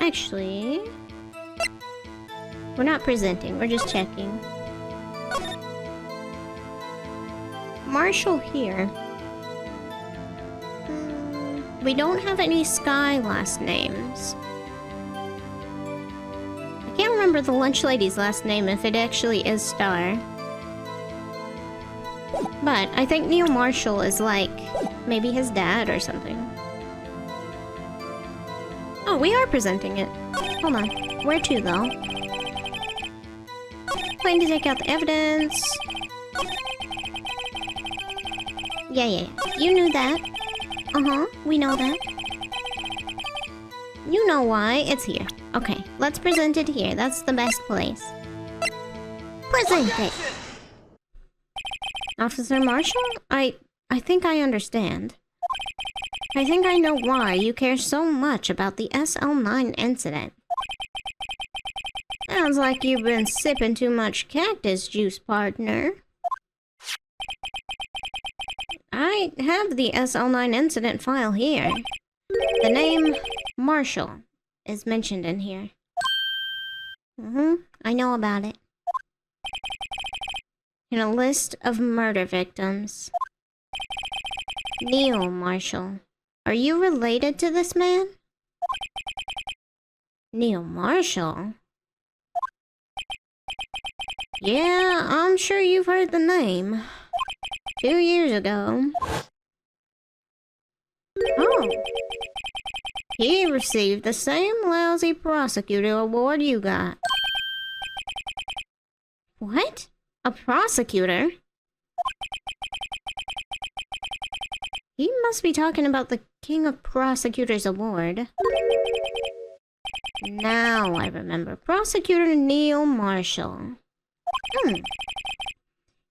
Actually... We're not presenting, we're just checking. Marshall here. We don't have any Sky last names. I can't remember the lunch lady's last name if it actually is Star. But I think Neil Marshall is like maybe his dad or something. Oh, we are presenting it. Hold on. Where to though? Plan to take out the evidence. Yeah. You knew that. We know that. You know why. It's here. Okay, let's present it here. That's the best place. Present it! Officer Marshall? I think I understand. I think I know why you care so much about the SL9 incident. Sounds like you've been sipping too much cactus juice, partner. I have the SL9 incident file here. The name Marshall is mentioned in here. I know about it. In a list of murder victims. Neil Marshall. Are you related to this man? Neil Marshall? Yeah, I'm sure you've heard the name. 2 years ago. Oh. He received the same lousy prosecutor award you got. What? A prosecutor? He must be talking about the King of Prosecutors Award. Now I remember. Prosecutor Neil Marshall.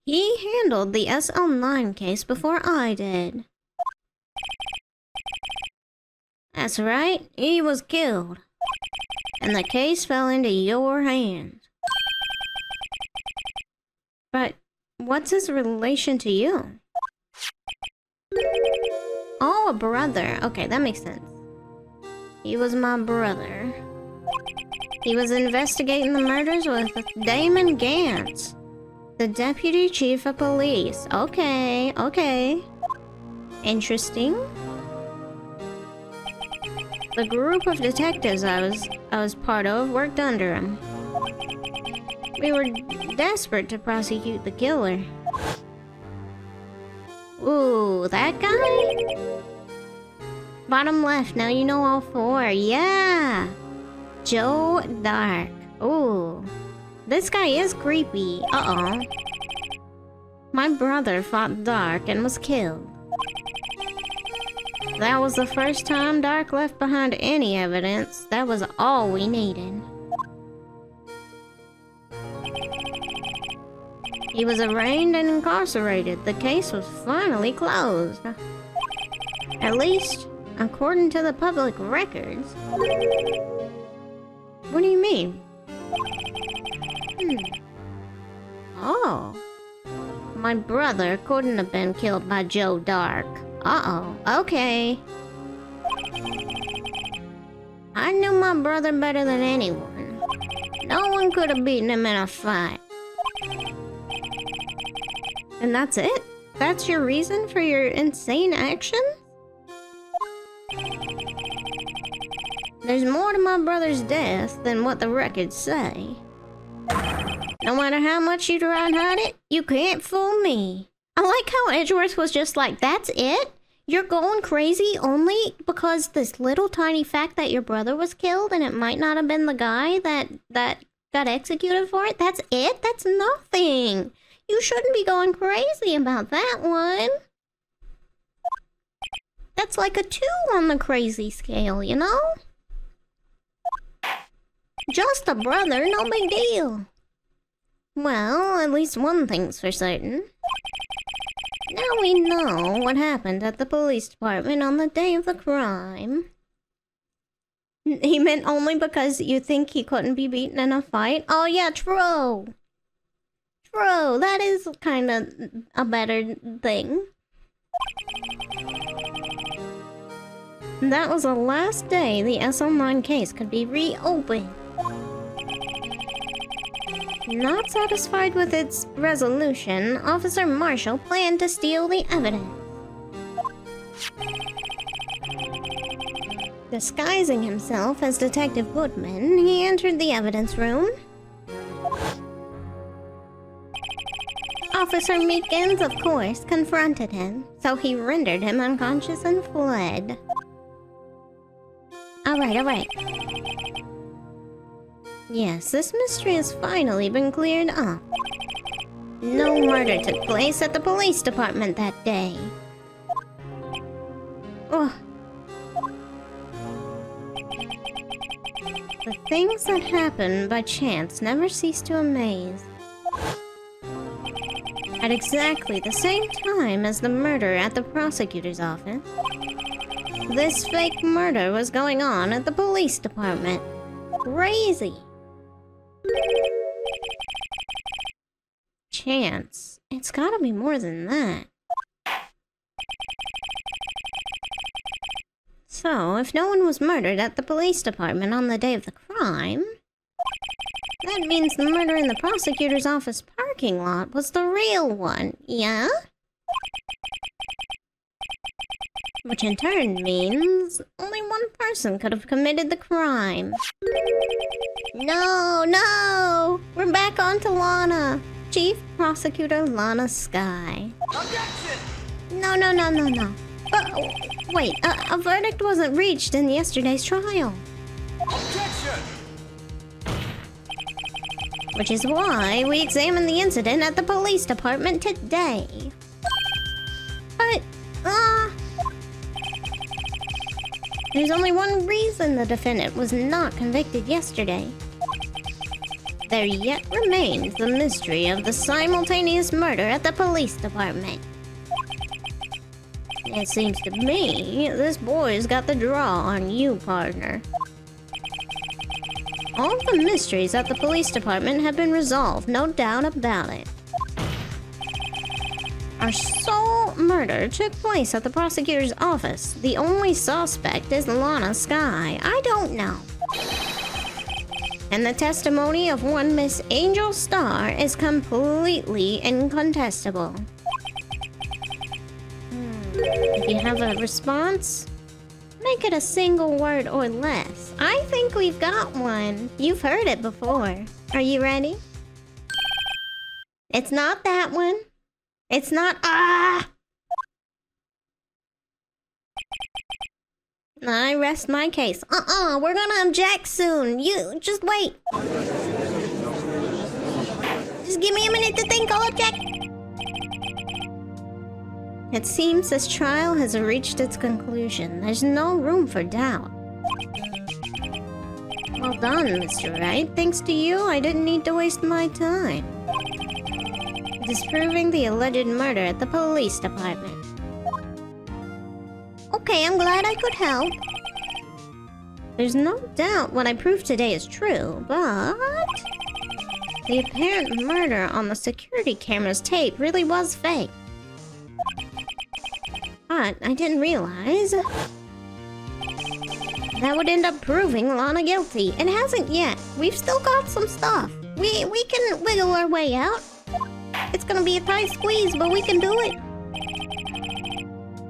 He handled the SL9 case before I did. That's right, he was killed. And the case fell into your hands. But what's his relation to you? Oh, a brother. Okay, that makes sense. He was my brother. He was investigating the murders with Damon Gantz, the deputy chief of police. Okay, okay. Interesting. The group of detectives I was part of worked under him. We were desperate to prosecute the killer. Ooh, that guy? Bottom left, now you know all four. Yeah! Joe Dark. Ooh. This guy is creepy. Uh-oh. My brother fought Dark and was killed. That was the first time Dark left behind any evidence. That was all we needed. He was arraigned and incarcerated. The case was finally closed. At least, according to the public records. What do you mean? Oh. My brother couldn't have been killed by Joe Dark. Uh-oh. Okay. I knew my brother better than anyone. No one could have beaten him in a fight. And that's it? That's your reason for your insane action? There's more to my brother's death than what the records say. No matter how much you try and hide it, you can't fool me. I like how Edgeworth was just like, that's it? You're going crazy only because this little tiny fact that your brother was killed and it might not have been the guy that got executed for it? That's it? That's nothing. You shouldn't be going crazy about that one. That's like a 2 on the crazy scale, you know? Just a brother, no big deal. Well, at least one thing's for certain. Now we know what happened at the police department on the day of the crime. He meant only because you think he couldn't be beaten in a fight? Oh yeah, true. True, that is kind of a better thing. That was the last day the SL9 case could be reopened. Not satisfied with its resolution, Officer Marshall planned to steal the evidence. Disguising himself as Detective Goodman, he entered the evidence room. Officer Meekins, of course, confronted him, so he rendered him unconscious and fled. Alright. Yes, this mystery has finally been cleared up. No murder took place at the police department that day. Ugh. The things that happen by chance never cease to amaze. At exactly the same time as the murder at the prosecutor's office, this fake murder was going on at the police department. Crazy. Chance. It's gotta be more than that. So, if no one was murdered at the police department on the day of the crime, that means the murder in the prosecutor's office parking lot was the real one, yeah? Which in turn means only one person could have committed the crime. No! We're back on to Lana. Chief Prosecutor Lana Sky. Objection! No. Wait, a verdict wasn't reached in yesterday's trial. Objection! Which is why we examined the incident at the police department today. But, there's only one reason the defendant was not convicted yesterday. There yet remains the mystery of the simultaneous murder at the police department. It seems to me this boy's got the draw on you, partner. All the mysteries at the police department have been resolved, no doubt about it. Our sole murder took place at the prosecutor's office. The only suspect is Lana Sky. I don't know. And the testimony of one Miss Angel Star is completely incontestable. If you have a response, make it a single word or less. I think we've got one. You've heard it before. Are you ready? It's not that one. It's not... I rest my case. We're gonna object soon. You just wait. Just give me a minute to think. I'll object. It seems this trial has reached its conclusion. There's no room for doubt. Well done, Mr. Wright. Thanks to you, I didn't need to waste my time disproving the alleged murder at the police department. Okay, I'm glad I could help. There's no doubt what I proved today is true, but... the apparent murder on the security camera's tape really was fake. But I didn't realize... that would end up proving Lana guilty. It hasn't yet. We've still got some stuff. We can wiggle our way out. It's gonna be a tight squeeze, but we can do it.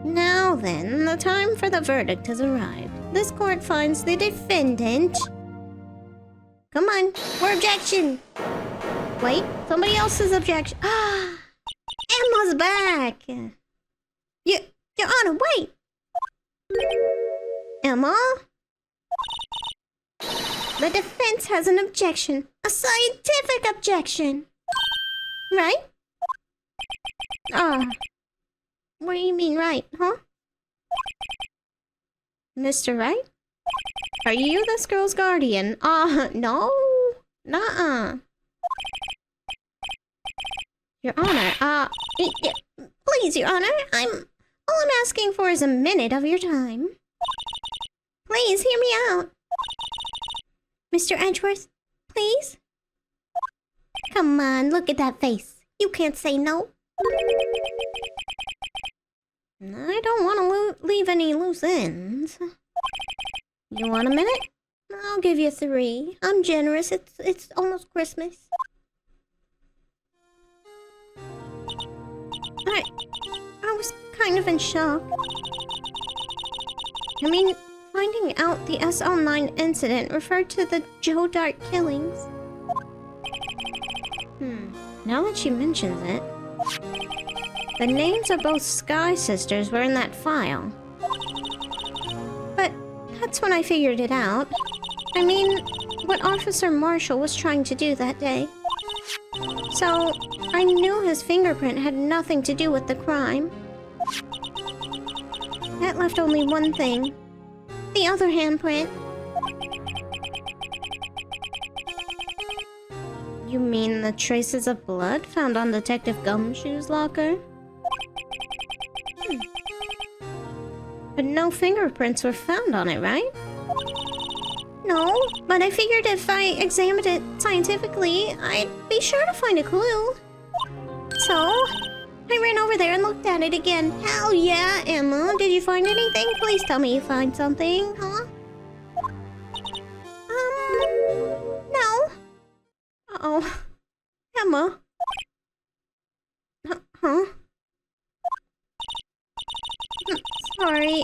Now then, the time for the verdict has arrived. This court finds the defendant... Come on, more objection! Wait, somebody else's objection. Emma's back! Your Honor, wait! Emma? The defense has an objection. A scientific objection. Right? What do you mean right, huh? Mr. Wright? Are you this girl's guardian? No. Nuh-uh. Your Honor, please, Your Honor, all I'm asking for is a minute of your time. Please, hear me out. Mr. Edgeworth, please? Come on, look at that face. You can't say no. I don't want to leave any loose ends. You want a minute? I'll give you 3. I'm generous. It's almost Christmas. I was kind of in shock. I mean, finding out the SL9 incident referred to the Joe Dart killings. Now that she mentions it, the names of both Sky sisters were in that file. But that's when I figured it out. I mean, what Officer Marshall was trying to do that day. So, I knew his fingerprint had nothing to do with the crime. That left only one thing. The other handprint. You mean the traces of blood found on Detective Gumshoe's locker? But no fingerprints were found on it, right? No, but I figured if I examined it scientifically, I'd be sure to find a clue. So, I ran over there and looked at it again. Hell yeah, Emma. Did you find anything? Please tell me you find something, huh? No. Uh-oh. Emma. Huh? Sorry.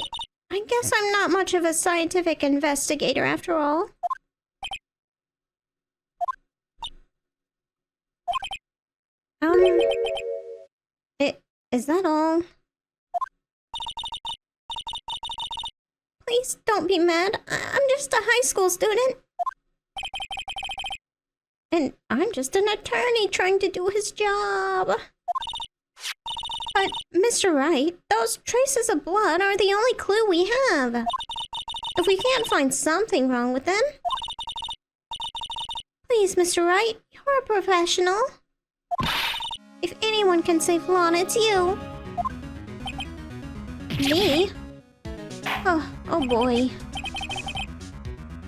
I guess I'm not much of a scientific investigator after all. Is that all? Please don't be mad. I'm just a high school student. And I'm just an attorney trying to do his job. But, Mr. Wright, those traces of blood are the only clue we have. If we can't find something wrong with them... Please, Mr. Wright, you're a professional. If anyone can save Lana, it's you. Me? Oh boy.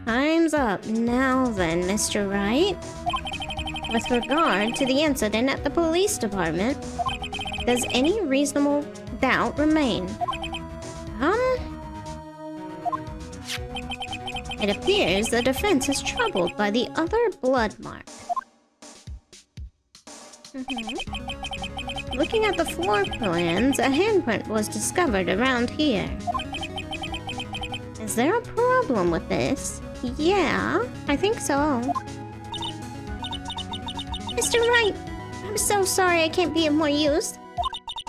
Time's up. Now then, Mr. Wright. With regard to the incident at the police department, does any reasonable doubt remain? It appears the defense is troubled by the other blood mark. Looking at the floor plans, a handprint was discovered around here. Is there a problem with this? Yeah, I think so. Mr. Wright, I'm so sorry I can't be of more use.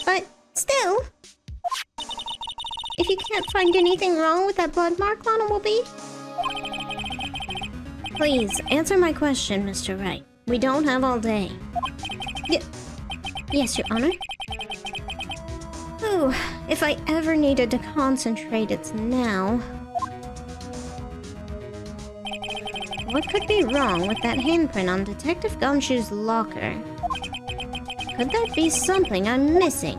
But still, if you can't find anything wrong with that blood mark, Lana will be. Please, answer my question, Mr. Wright. We don't have all day. Yes, Your Honor. Ooh, if I ever needed to concentrate, it's now. What could be wrong with that handprint on Detective Gumshoe's locker? Could that be something I'm missing?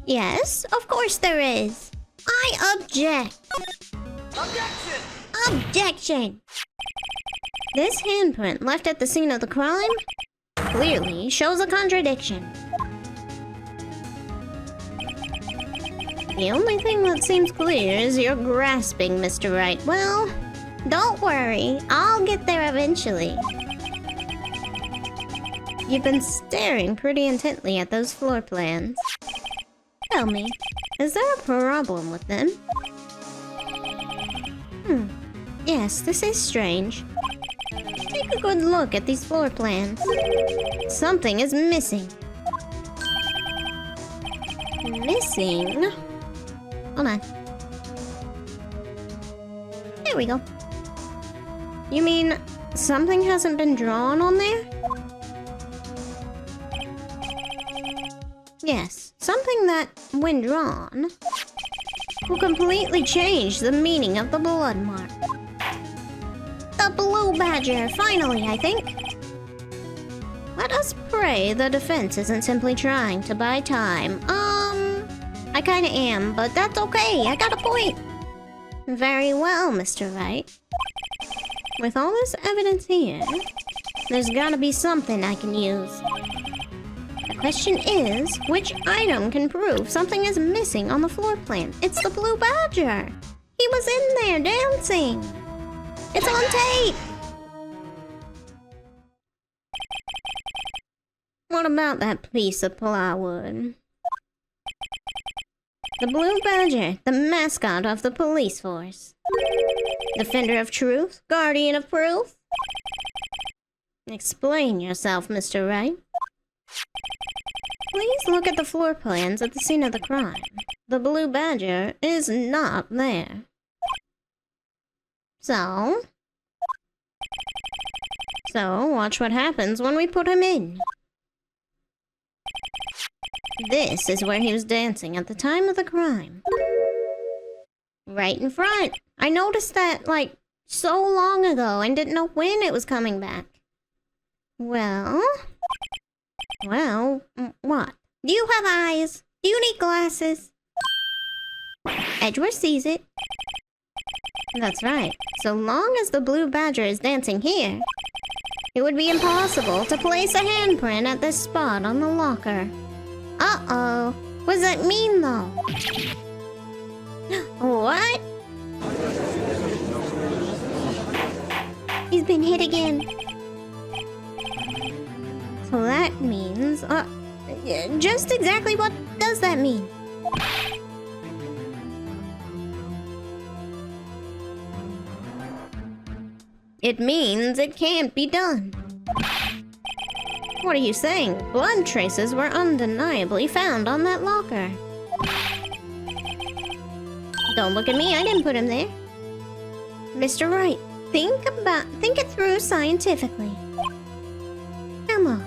Yes, of course there is. I object. Objection! Objection! This handprint left at the scene of the crime clearly shows a contradiction. The only thing that seems clear is you're grasping, Mr. Wright. Well, don't worry, I'll get there eventually. You've been staring pretty intently at those floor plans. Tell me, is there a problem with them? Yes, this is strange. Take a good look at these floor plans. Something is missing. Missing? Hold on. There we go. You mean something hasn't been drawn on there? Yes, something that, when drawn, will completely change the meaning of the blood mark. The blue badger, finally, I think. Let us pray the defense isn't simply trying to buy time. I kinda am, but that's okay, I got a point. Very well, Mr. Wright. With all this evidence here, there's gotta be something I can use. The question is, which item can prove something is missing on the floor plan? It's the blue badger! He was in there dancing! It's on tape! What about that piece of plywood? The blue badger, the mascot of the police force. Defender of truth, guardian of proof. Explain yourself, Mr. Wright. Please look at the floor plans at the scene of the crime. The blue badger is not there. So watch what happens when we put him in. This is where he was dancing at the time of the crime. Right in front. I noticed that, like, so long ago and didn't know when it was coming back. Well, what? Do you have eyes? Do you need glasses? Edgeworth sees it. That's right. So long as the blue badger is dancing here, it would be impossible to place a handprint at this spot on the locker. Uh-oh. What does that mean, though? What? He's been hit again. So that means... just exactly what does that mean? It means it can't be done. What are you saying? Blood traces were undeniably found on that locker. Don't look at me, I didn't put him there. Mr. Wright, think it through scientifically. Emma.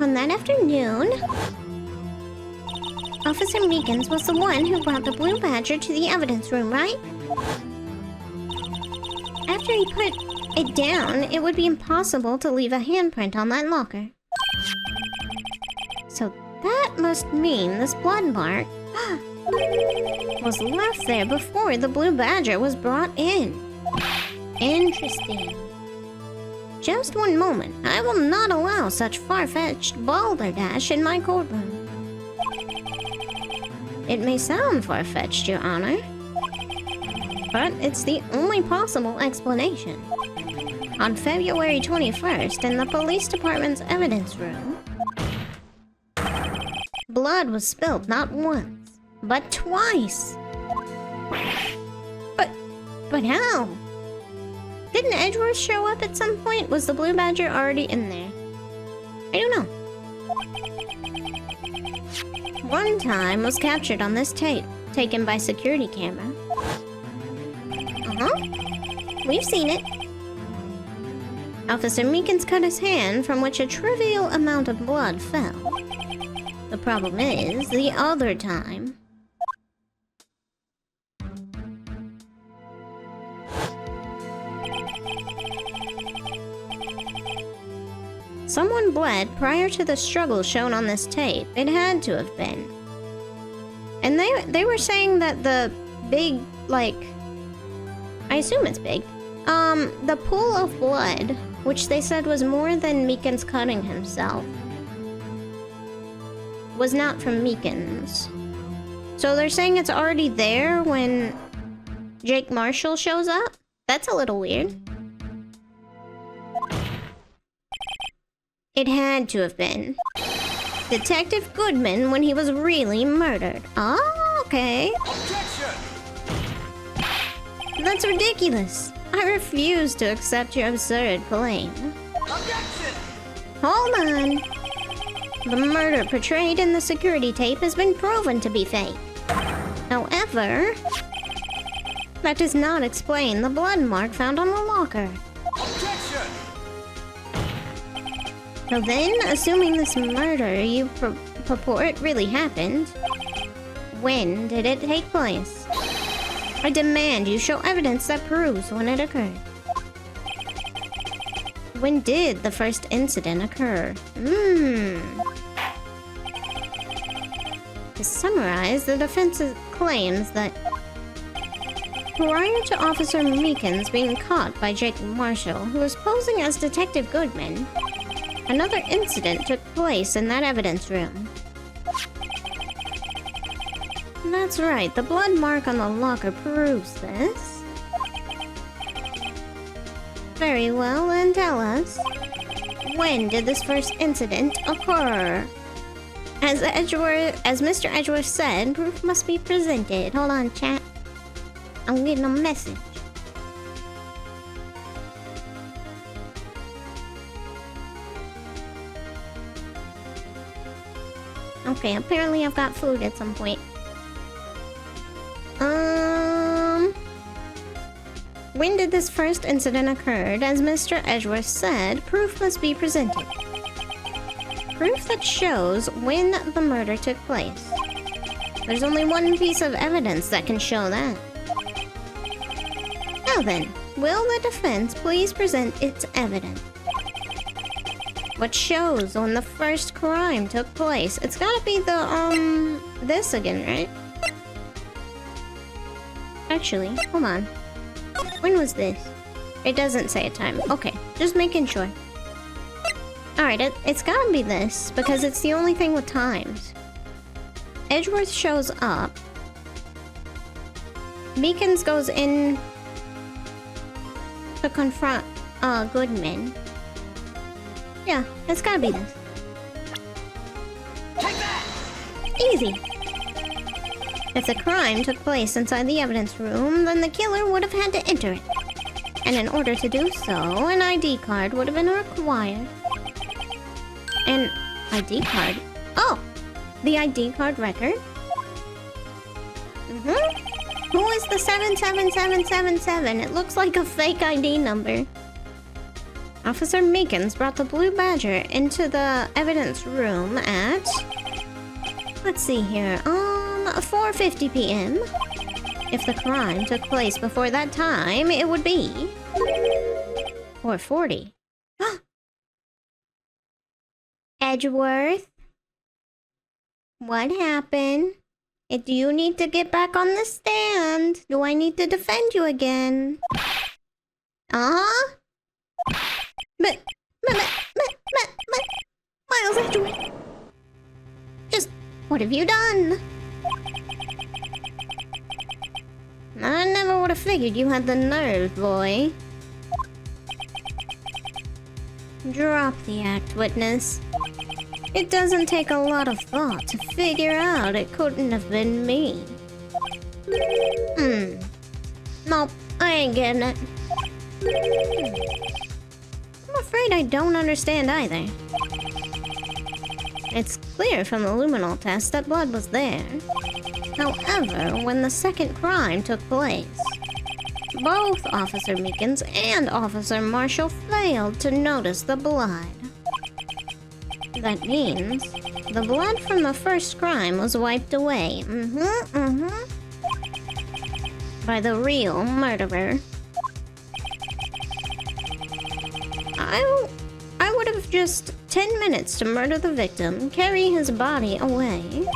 On that afternoon, Officer Meekins was the one who brought the blue badger to the evidence room, right? After he put it down, it would be impossible to leave a handprint on that locker. So that That must mean this blood mark was left there before the blue badger was brought in. Interesting. Just one moment. I will not allow such far-fetched balderdash in my courtroom. It may sound far-fetched, Your Honor, but it's the only possible explanation. On February 21st, in the police department's evidence room, blood was spilled not once, but twice. But how? Didn't Edgeworth show up at some point? Was the blue badger already in there? I don't know. One time was captured on this tape, taken by security camera. We've seen it. Officer Meekins cut his hand, from which a trivial amount of blood fell. The problem is, the other time... someone bled prior to the struggle shown on this tape. It had to have been. And they were saying that the big, like... I assume it's big. The pool of blood, which they said was more than Meekins cutting himself, was not from Meekins. So they're saying it's already there when Jake Marshall shows up? That's a little weird. It had to have been Detective Goodman when he was really murdered. Oh, okay. Objection! That's ridiculous. I refuse to accept your absurd claim. Objection! Hold on. The murder portrayed in the security tape has been proven to be fake. However, that does not explain the blood mark found on the locker. Objection! So then, assuming this murder you purport really happened, when did it take place? I demand you show evidence that proves when it occurred. When did the first incident occur? To summarize, the defense claims that prior to Officer Meekins being caught by Jake Marshall, who was posing as Detective Goodman, another incident took place in that evidence room. That's right, the blood mark on the locker proves this. Very well, then tell us. When did this first incident occur? As Mr. Edgeworth said, proof must be presented. Hold on, chat. I'm getting a message. Okay, apparently I've got food at some point. When did this first incident occur? As Mr. Edgeworth said, proof must be presented. Proof that shows when the murder took place. There's only one piece of evidence that can show that. Now then, will the defense please present its evidence? What shows when the first crime took place? It's gotta be the, this again, right? Actually, hold on. When was this? It doesn't say a time. Okay, just making sure. Alright, it's gotta be this, because it's the only thing with times. Edgeworth shows up. Meekins goes in to confront, Goodman. Yeah, it's gotta be this. Take that! Easy. If the crime took place inside the evidence room, then the killer would have had to enter it. And in order to do so, an ID card would have been required. An ID card? Oh! The ID card record? Who is the 77777? It looks like a fake ID number. Officer Meekins brought the Blue Badger into the evidence room at... let's see here, 4:50 p.m. If the crime took place before that time, it would be... 4:40. Edgeworth? What happened? Do you need to get back on the stand? Do I need to defend you again? Uh-huh? But, Miles Edgeworth. Just, what have you done? I never would have figured you had the nerve, boy. Drop the act, witness. It doesn't take a lot of thought to figure out it couldn't have been me. Nope, I ain't getting it. I'm afraid I don't understand either. It's clear from the luminol test that blood was there. However, when the second crime took place, both Officer Meekins and Officer Marshall failed to notice the blood. That means the blood from the first crime was wiped away. By the real murderer. I would have just 10 minutes to murder the victim, carry his body away,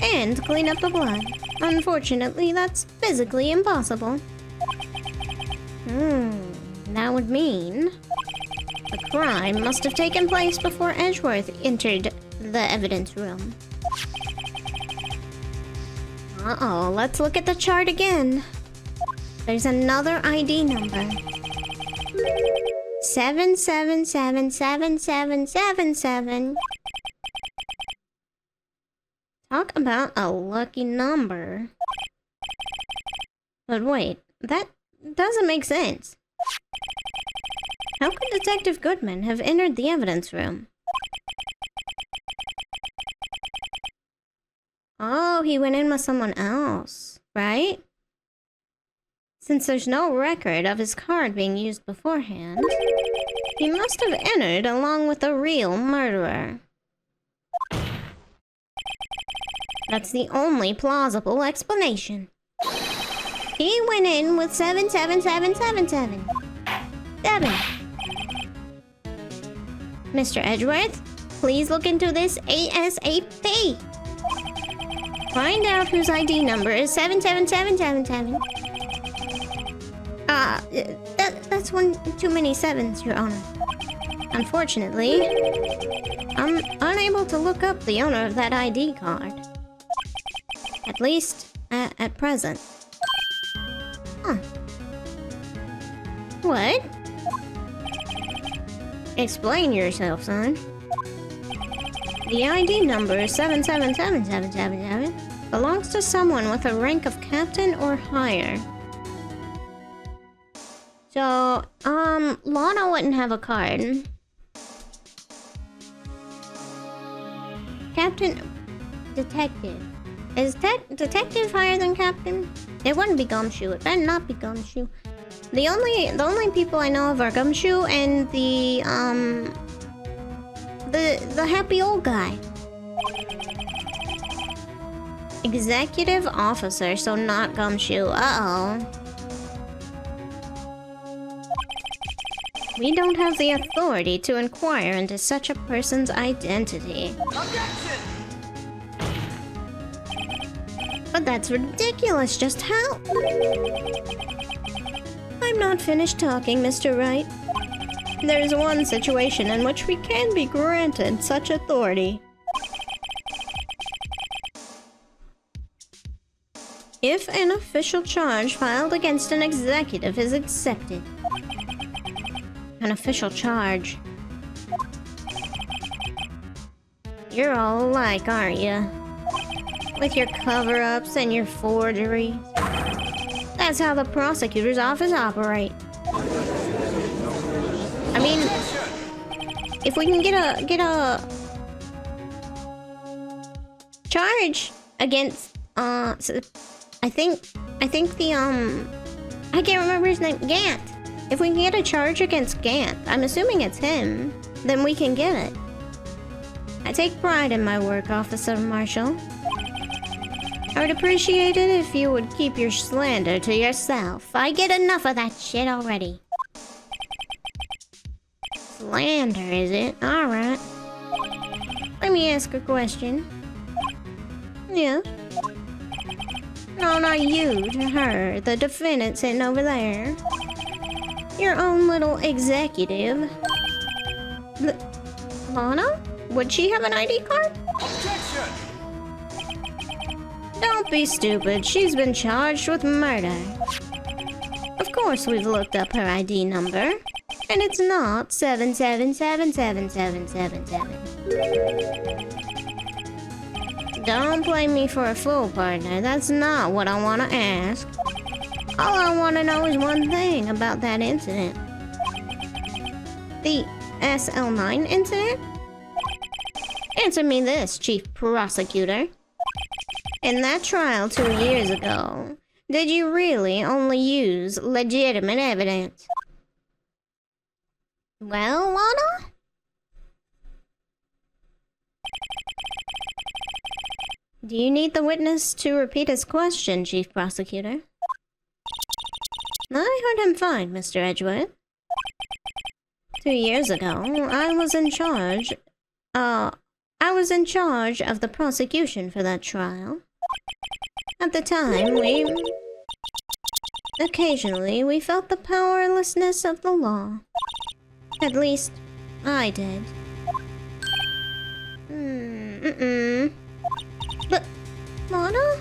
and clean up the blood. Unfortunately, that's physically impossible. That would mean the crime must have taken place before Edgeworth entered the evidence room. Uh-oh, let's look at the chart again. There's another ID number. 7777777. Talk about a lucky number. But wait, that doesn't make sense. How could Detective Goodman have entered the evidence room? Oh, he went in with someone else, right? Since there's no record of his card being used beforehand, he must have entered along with the real murderer. That's the only plausible explanation. He went in with 77777. 7. Mr. Edgeworth, please look into this ASAP. Find out whose ID number is 77777. That's one too many sevens, Your Honor. Unfortunately, I'm unable to look up the owner of that ID card. At least, at present. Huh. What? Explain yourself, son. The ID number 7777777 belongs to someone with a rank of captain or higher. So, Lana wouldn't have a card. Captain... Detective. Is detective higher than captain? It wouldn't be Gumshoe. It better not be Gumshoe. The only people I know of are Gumshoe and the happy old guy. Executive officer, so not Gumshoe. Uh-oh. We don't have the authority to inquire into such a person's identity. Objection! But that's ridiculous, just how? I'm not finished talking, Mr. Wright. There's one situation in which we can be granted such authority. If an official charge filed against an executive is accepted. An official charge. You're all alike, aren't you? With your cover-ups and your forgeries. That's how the prosecutor's office operates. I mean, if we can get a charge against I think the I can't remember his name. Gant. If we can get a charge against Gant, I'm assuming it's him, then we can get it. I take pride in my work, Officer Marshall. I would appreciate it if you would keep your slander to yourself. I get enough of that shit already. Slander, is it? Alright. Let me ask a question. Yeah. No, not you, to her, the defendant sitting over there. Your own little executive. Lana? Would she have an ID card? Objection! Don't be stupid. She's been charged with murder. Of course we've looked up her ID number. And it's not 777777. Don't play me for a fool, partner. That's not what I want to ask. All I want to know is one thing about that incident. The SL9 incident? Answer me this, Chief Prosecutor. In that trial 2 years ago, did you really only use legitimate evidence? Well, Lana? Do you need the witness to repeat his question, Chief Prosecutor? I heard him fine, Mr. Edgeworth. 2 years ago, I was in charge of the prosecution for that trial. At the time, occasionally, we felt the powerlessness of the law. At least, I did. But, Lana?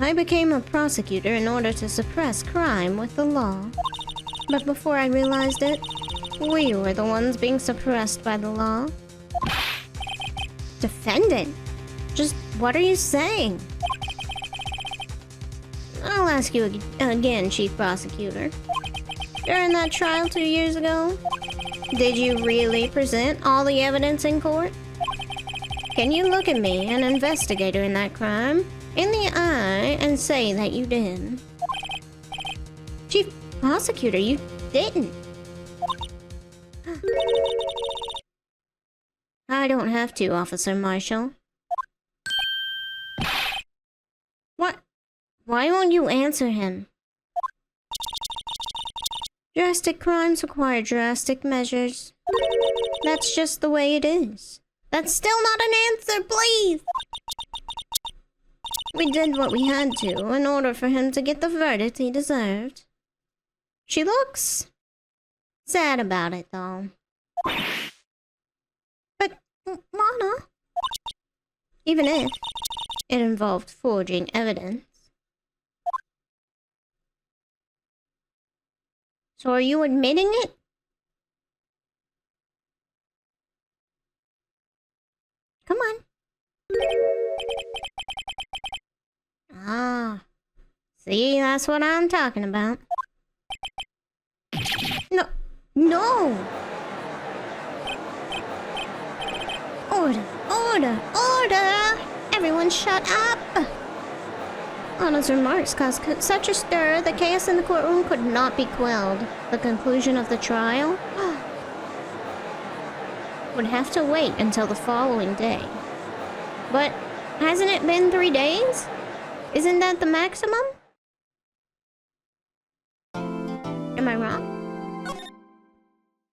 I became a prosecutor in order to suppress crime with the law. But before I realized it, we were the ones being suppressed by the law. Defendant? Just what are you saying? I'll ask you again, Chief Prosecutor. During that trial 2 years ago, did you really present all the evidence in court? Can you look at me, an investigator in that crime, in the eye and say that you did? Chief Prosecutor, you didn't. I don't have to, Officer Marshall. What? Why won't you answer him? Drastic crimes require drastic measures. That's just the way it is. That's still not an answer, please! We did what we had to in order for him to get the verdict he deserved. She looks sad about it, though. But, Lana, even if it involved forging evidence. So are you admitting it? Come on. Ah. See, that's what I'm talking about. No. No! Order! Order! Order! Everyone shut up! Lana's remarks caused such a stir, the chaos in the courtroom could not be quelled. The conclusion of the trial would have to wait until the following day. But hasn't it been 3 days? Isn't that the maximum?